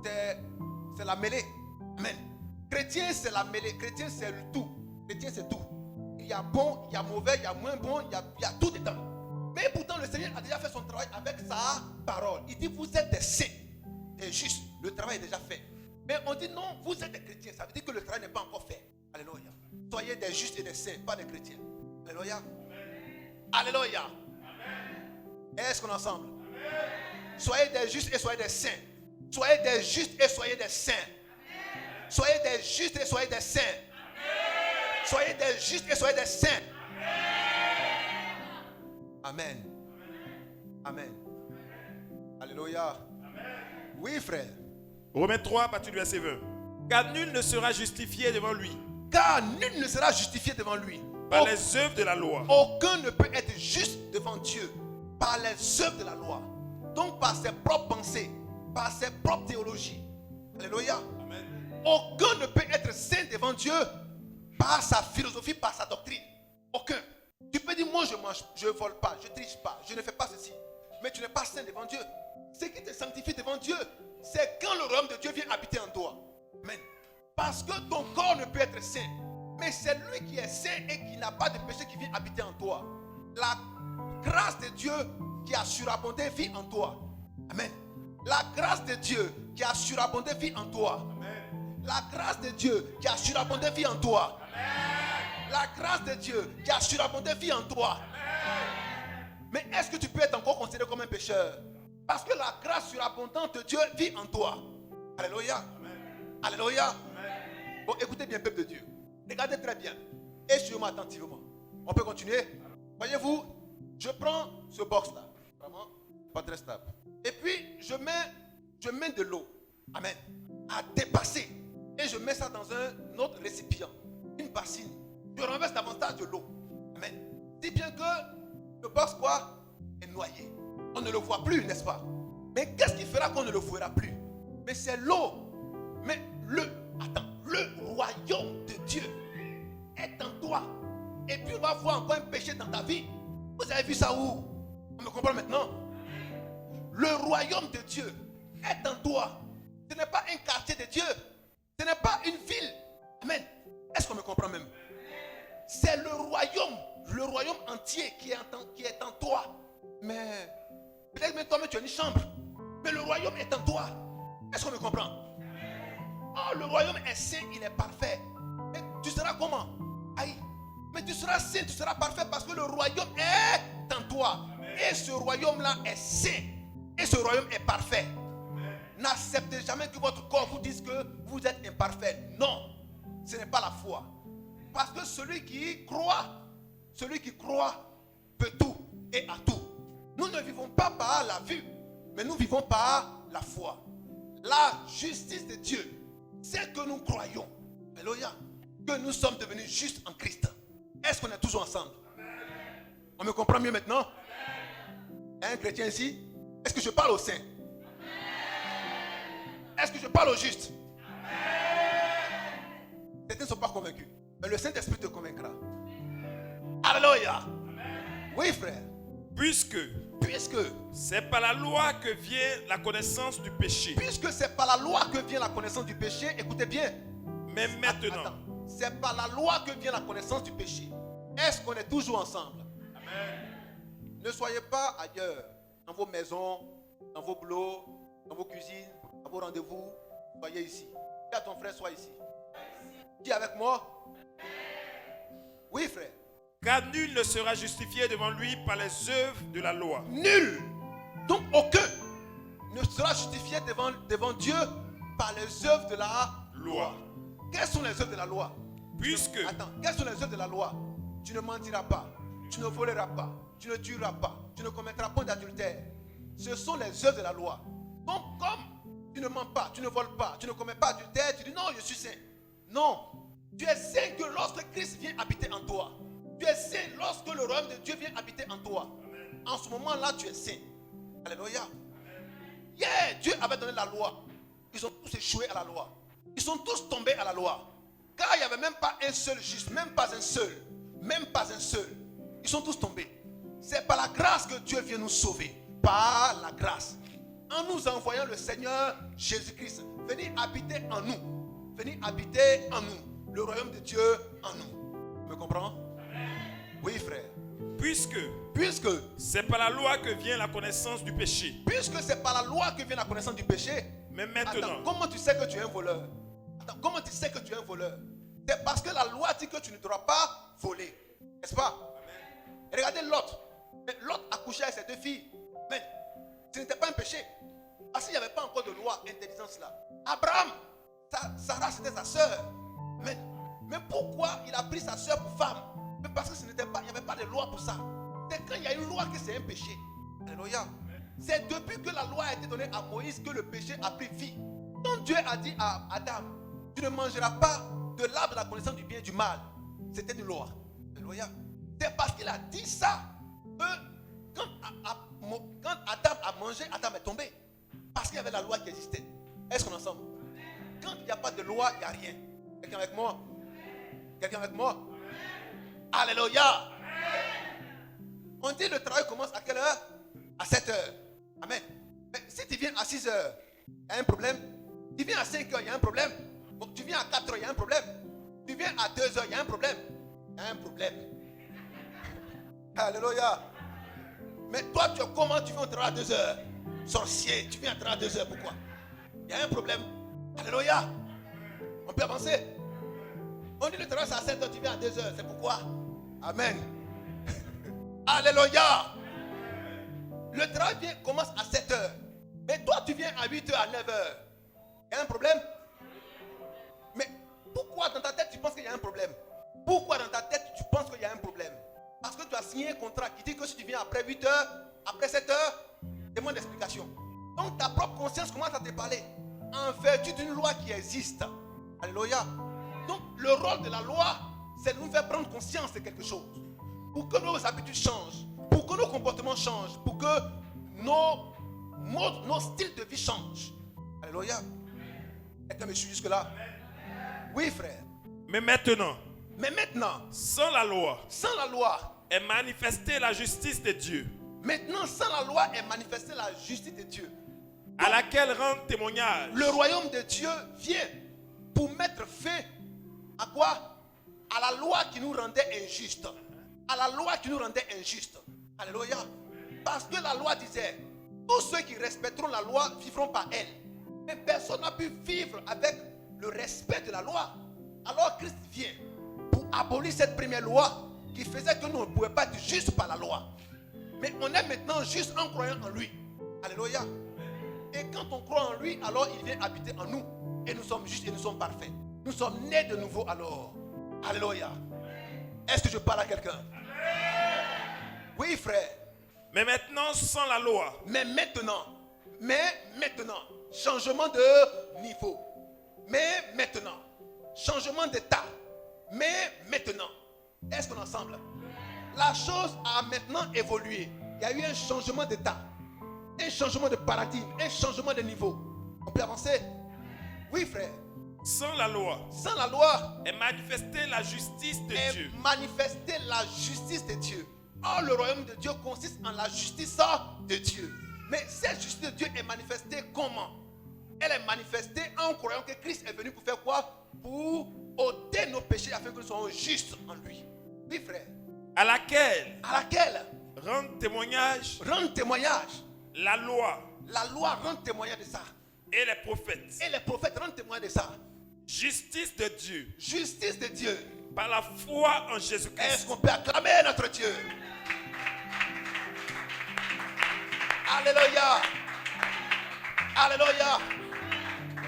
c'est la mêlée. Amen. Chrétien c'est la mêlée, chrétien c'est le tout. Chrétien c'est tout. Il y a bon, il y a mauvais, il y a moins bon, il y a tout dedans. Mais pourtant le Seigneur a déjà fait son travail avec sa parole. Il dit vous êtes des saints, des justes. Le travail est déjà fait. Mais on dit non, vous êtes des chrétiens. Ça veut dire que le travail n'est pas encore fait. Alléluia. Soyez des justes et des saints, pas des chrétiens. Alléluia. Alléluia. Est-ce qu'on est ensemble? Soyez des justes et soyez des saints. Soyez des justes et soyez des saints. Soyez des justes et soyez des saints. Soyez des justes et soyez des saints. Amen. Amen. Alléluia. Oui, frère. Romains 3, à partir du verset 20. Car nul ne sera justifié devant lui Car nul ne sera justifié devant lui par les œuvres de la loi. Aucun ne peut être juste devant Dieu par les œuvres de la loi. Donc par ses propres pensées, par ses propres théologies. Alléluia. Amen. Aucun ne peut être saint devant Dieu par sa philosophie, par sa doctrine. Aucun. Tu peux dire, moi je mange, je ne vole pas, je ne triche pas, je ne fais pas ceci. Mais tu n'es pas saint devant Dieu. Ce qui te sanctifie devant Dieu, c'est quand le royaume de Dieu vient habiter en toi. Amen. Parce que ton corps ne peut être saint. Mais c'est lui qui est saint et qui n'a pas de péché qui vient habiter en toi. La grâce de Dieu qui a surabondé vit en toi. Amen. La grâce de Dieu qui a surabondé vit en toi. Amen. La grâce de Dieu qui a surabondé vit en toi. Amen. La grâce de Dieu qui a surabondé vit en toi. Amen. Mais est-ce que tu peux être encore considéré comme un pécheur? Parce que la grâce surabondante de Dieu vit en toi. Alléluia. Amen. Alléluia. Amen. Bon, écoutez bien, peuple de Dieu. Regardez très bien. Et suivez-moi attentivement. On peut continuer? Voyez-vous, je prends ce box-là. Vraiment, pas très stable. Et puis, je mets de l'eau. Amen. À dépasser. Et je mets ça dans un autre récipient. Une bassine. Je renverse davantage de l'eau. Amen. Si bien que le box, quoi, est noyé. On ne le voit plus, n'est-ce pas? Mais qu'est-ce qui fera qu'on ne le verra plus? Mais c'est l'eau. Mais le royaume de Dieu est en toi. Et puis on va voir encore un péché dans ta vie. Vous avez vu ça où? On me comprend maintenant? Le royaume de Dieu est en toi. Ce n'est pas un quartier de Dieu. Ce n'est pas une ville. Amen. Est-ce qu'on me comprend même? C'est le royaume entier qui est en toi. Mais peut-être même toi, tu as une chambre. Mais le royaume est en toi. Est-ce qu'on me comprend? Oh, le royaume est saint, il est parfait. Et tu seras comment? Aïe. Mais tu seras saint, tu seras parfait parce que le royaume est en toi. Et ce royaume-là est saint. Et ce royaume est parfait. N'acceptez jamais que votre corps vous dise que vous êtes imparfait. Non, ce n'est pas la foi. Parce que celui qui croit peut tout et a tout. Nous ne vivons pas par la vue, mais nous vivons par la foi. La justice de Dieu, c'est que nous croyons. Alléluia. que nous sommes devenus justes en Christ, est-ce qu'on est toujours ensemble? On me comprend mieux maintenant? Il y a un chrétien ici? Est-ce que je parle aux saints? Est-ce que je parle aux justes? Certains ne sont pas convaincus, mais le Saint-Esprit te convaincra. Alléluia. Oui, frère. Puisque c'est par la loi que vient la connaissance du péché. Puisque c'est par la loi que vient la connaissance du péché, écoutez bien. Mais maintenant, c'est par la loi que vient la connaissance du péché. Est-ce qu'on est toujours ensemble? Amen. Ne soyez pas ailleurs, dans vos maisons, dans vos boulots, dans vos cuisines, dans vos rendez-vous. Soyez ici. Dis à ton frère, sois ici. Dis avec moi. Oui, frère. Car nul ne sera justifié devant lui par les œuvres de la loi. Nul, donc aucun, ne sera justifié devant Dieu par les œuvres de la loi. Quelles sont les œuvres de la loi? Puisque, quelles sont les œuvres de la loi? Tu ne mentiras pas, tu ne voleras pas, tu ne tueras pas, tu ne commettras point d'adultère. Ce sont les œuvres de la loi. Donc comme tu ne mens pas, tu ne voles pas, tu ne commets pas d'adultère, tu dis non, je suis saint. Non, tu es saint que lorsque Christ vient habiter en toi. Tu es saint lorsque le royaume de Dieu vient habiter en toi. Amen. En ce moment-là, tu es saint. Alléluia. Yeah, Dieu avait donné la loi. Ils ont tous échoué à la loi. Ils sont tous tombés à la loi. Car il n'y avait même pas un seul juste, même pas un seul. Même pas un seul. Ils sont tous tombés. C'est par la grâce que Dieu vient nous sauver. Par la grâce. En nous envoyant le Seigneur Jésus-Christ. Venez habiter en nous. Venez habiter en nous. Le royaume de Dieu en nous. Tu me comprends? Oui, frère. Puisque c'est par la loi que vient la connaissance du péché. Puisque c'est par la loi que vient la connaissance du péché. Mais maintenant. Attends, comment tu sais que tu es un voleur? Comment tu sais que tu es un voleur? C'est parce que la loi dit que tu ne devras pas voler. N'est-ce pas? Amen. Regardez Lot. Lot a couché avec ses deux filles. Mais ce n'était pas un péché. Parce qu'il n'y avait pas encore de loi intelligence là. Abraham, Sarah c'était sa soeur. Mais pourquoi il a pris sa soeur pour femme? Mais parce que il n'y avait pas de loi pour ça. C'est quand il y a une loi que c'est un péché. Alléluia. C'est depuis que la loi a été donnée à Moïse que le péché a pris vie. Quand Dieu a dit à Adam, tu ne mangeras pas de l'arbre de la connaissance du bien et du mal. C'était une loi. Alléluia. C'est parce qu'il a dit ça que quand Adam a mangé, Adam est tombé. Parce qu'il y avait la loi qui existait. Est-ce qu'on est ensemble? Quand il n'y a pas de loi, il n'y a rien. Quelqu'un avec moi? Quelqu'un avec moi? Alléluia. On dit le travail commence à quelle heure? À 7 heures. Amen. Mais si tu viens à 6 heures, il y a un problème. Tu viens à 5 heures, il y a un problème. Bon, tu viens à 4 heures, il y a un problème. Tu viens à 2 heures, il y a un problème. Il y a un problème. Alléluia. Mais toi, comment tu viens au travail à 2 heures? Sorcier, tu viens à travail à 2 heures, pourquoi? Il y a un problème. Alléluia. On peut avancer. On dit le travail c'est à 7 heures, tu viens à 2 heures. C'est pourquoi? Amen. Alléluia. Le travail commence à 7 heures. Mais toi, tu viens à 8 heures, à 9 heures. Il y a un problème? Mais pourquoi dans ta tête tu penses qu'il y a un problème? Pourquoi dans ta tête tu penses qu'il y a un problème? Parce que tu as signé un contrat qui dit que si tu viens après 8 heures, après 7 heures, demande d'explication. Donc ta propre conscience commence à te parler. En vertu d'une loi qui existe. Alléluia. Donc le rôle de la loi, c'est de nous faire prendre conscience de quelque chose. Pour que nos habitudes changent. Pour que nos comportements changent. Pour que nos styles de vie changent. Alléluia. Quelqu'un me suit jusque là? Oui, frère. Mais maintenant, sans la loi, est manifestée la justice de Dieu. Maintenant, sans la loi est manifestée la justice de Dieu. À laquelle rend témoignage. Le royaume de Dieu vient pour mettre fin à quoi? À la loi qui nous rendait injustes. À la loi qui nous rendait injustes. Alléluia. Parce que la loi disait, tous ceux qui respecteront la loi vivront par elle. Mais personne n'a pu vivre avec le respect de la loi. Alors Christ vient pour abolir cette première loi qui faisait que nous ne pouvions pas être justes par la loi. Mais on est maintenant juste en croyant en lui. Alléluia. Et quand on croit en lui, alors il vient habiter en nous. Et nous sommes justes et nous sommes parfaits. Nous sommes nés de nouveau alors. Alléluia. Est-ce que je parle à quelqu'un? Oui, frère. Mais maintenant, sans la loi. Mais maintenant, changement de niveau. Mais maintenant, changement d'état. Mais maintenant, est-ce qu'on est ensemble? La chose a maintenant évolué. Il y a eu un changement d'état, un changement de paradigme, un changement de niveau. On peut avancer? Oui, frère. Sans la loi, Sans la loi, est manifestée la justice de Dieu. est manifestée la justice de Dieu. Or, le royaume de Dieu consiste en la justice de Dieu. Mais cette justice de Dieu est manifestée comment? Elle est manifestée en croyant que Christ est venu pour faire quoi? Pour ôter nos péchés afin que nous soyons justes en lui. Oui, frère. À laquelle Rendre témoignage. la loi La loi rend témoignage de ça. et les prophètes. Et les prophètes rendent témoignage de ça. Justice de Dieu Justice de Dieu. par la foi en Est-ce Jésus-Christ. qu'on peut acclamer notre Dieu? Alléluia. Alléluia.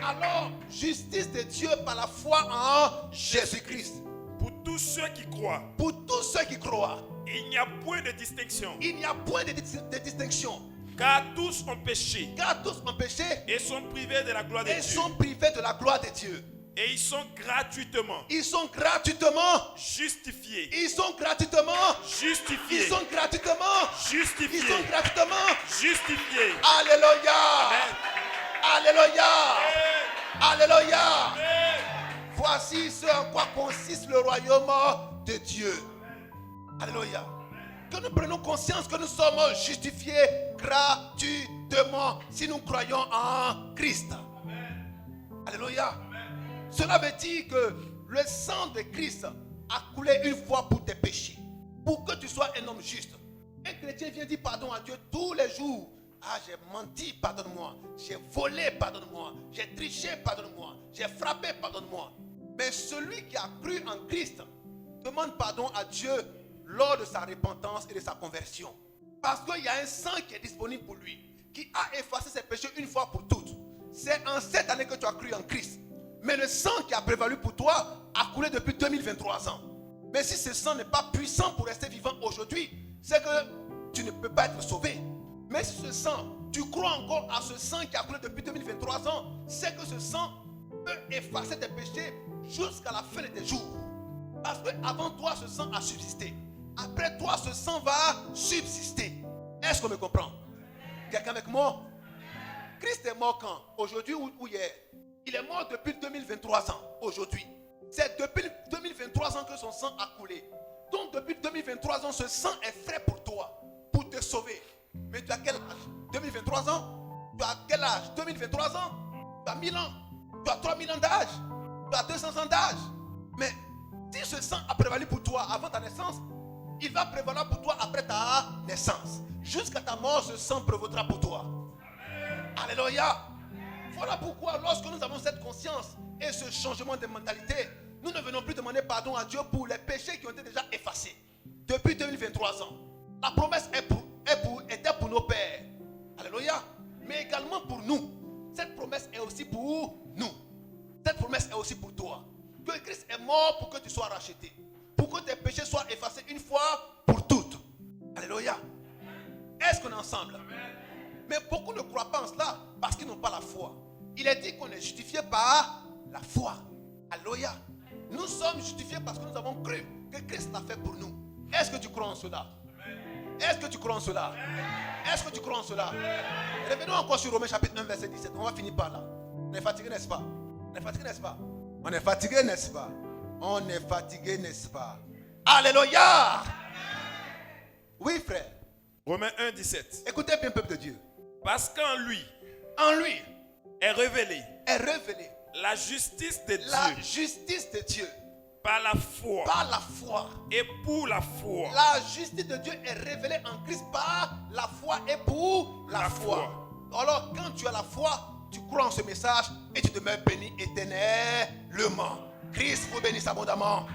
Alors, justice de Dieu par la foi en Jésus-Christ. Pour tous ceux qui croient, Pour tous ceux qui croient, il n'y a point de distinction. il n'y a point de distinction. Car tous ont péché Car tous ont péché et sont privés de la gloire de et Dieu. sont privés de la gloire de Dieu. Et ils sont gratuitement Ils sont gratuitement. justifiés. Ils sont gratuitement. Justifiés. Ils sont gratuitement. Ils Justifiés. sont gratuitement. Justifiés. Alléluia. Amen. Alléluia. Alléluia. Amen. Voici ce en quoi consiste le royaume de Dieu. Alléluia. Que nous prenions conscience que nous sommes justifiés gratuitement si nous croyons en Christ. Alléluia. Cela veut dire que le sang de Christ a coulé une fois pour tes péchés. Pour que tu sois un homme juste. Un chrétien vient dire pardon à Dieu tous les jours. Ah, j'ai menti, pardonne-moi. J'ai volé, pardonne-moi. J'ai triché, pardonne-moi. J'ai frappé, pardonne-moi. Mais celui qui a cru en Christ demande pardon à Dieu lors de sa repentance et de sa conversion. Parce qu'il y a un sang qui est disponible pour lui, qui a effacé ses péchés une fois pour toutes. C'est en cette année que tu as cru en Christ. Mais le sang qui a prévalu pour toi a coulé depuis 2023 ans. Mais si ce sang n'est pas puissant pour rester vivant aujourd'hui, c'est que tu ne peux pas être sauvé. Mais si ce sang, tu crois encore à ce sang qui a coulé depuis 2023 ans, c'est que ce sang peut effacer tes péchés jusqu'à la fin de tes jours. Parce qu'avant toi, ce sang a subsisté. Après toi, ce sang va subsister. Est-ce qu'on me comprend? Quelqu'un avec moi? Christ est mort quand? Aujourd'hui ou hier? Il est mort depuis 2023 ans. Aujourd'hui. C'est depuis 2023 ans que son sang a coulé. Donc depuis 2023 ans, ce sang est frais pour toi. Pour te sauver. Mais tu as quel âge? 2023 ans? Tu as quel âge? 2023 ans? Tu as 1000 ans? Tu as 3000 ans d'âge? Tu as 200 ans d'âge? Mais si ce sang a prévalu pour toi avant ta naissance, il va prévaloir pour toi après ta naissance. Jusqu'à ta mort, ce sang prévaudra pour toi. Alléluia. Voilà pourquoi lorsque nous avons cette conscience et ce changement de mentalité, nous ne venons plus demander pardon à Dieu pour les péchés qui ont été déjà effacés depuis 2023 ans. La promesse était pour nos pères. Alléluia. Mais également pour nous. Cette promesse est aussi pour nous. Cette promesse est aussi pour toi. Que Christ est mort pour que tu sois racheté. Pour que tes péchés soient effacés une fois pour toutes. Alléluia. Est-ce qu'on est ensemble? Mais beaucoup ne croient pas en cela parce qu'ils n'ont pas la foi. Il est dit qu'on est justifié par la foi. Alléluia. Nous sommes justifiés parce que nous avons cru que Christ l'a fait pour nous. Est-ce que tu crois en cela? Est-ce que tu crois en cela? Est-ce que tu crois en cela? Revenons encore sur Romains chapitre 1 verset 17. On va finir par là. On est fatigué, n'est-ce pas? On est fatigué, n'est-ce pas? On est fatigué, n'est-ce pas? On est fatigué, n'est-ce pas? Alléluia. Oui, frère. Romains 1, 17. Écoutez bien, peuple de Dieu. Parce qu'en lui En lui est révélée la justice de la Dieu justice de Dieu par la foi par la foi. et pour la foi. La justice de Dieu est révélée en Christ par la foi et pour la foi. Alors, quand tu as la foi, tu crois en ce message et tu demeures béni éternellement. Christ vous bénisse abondamment.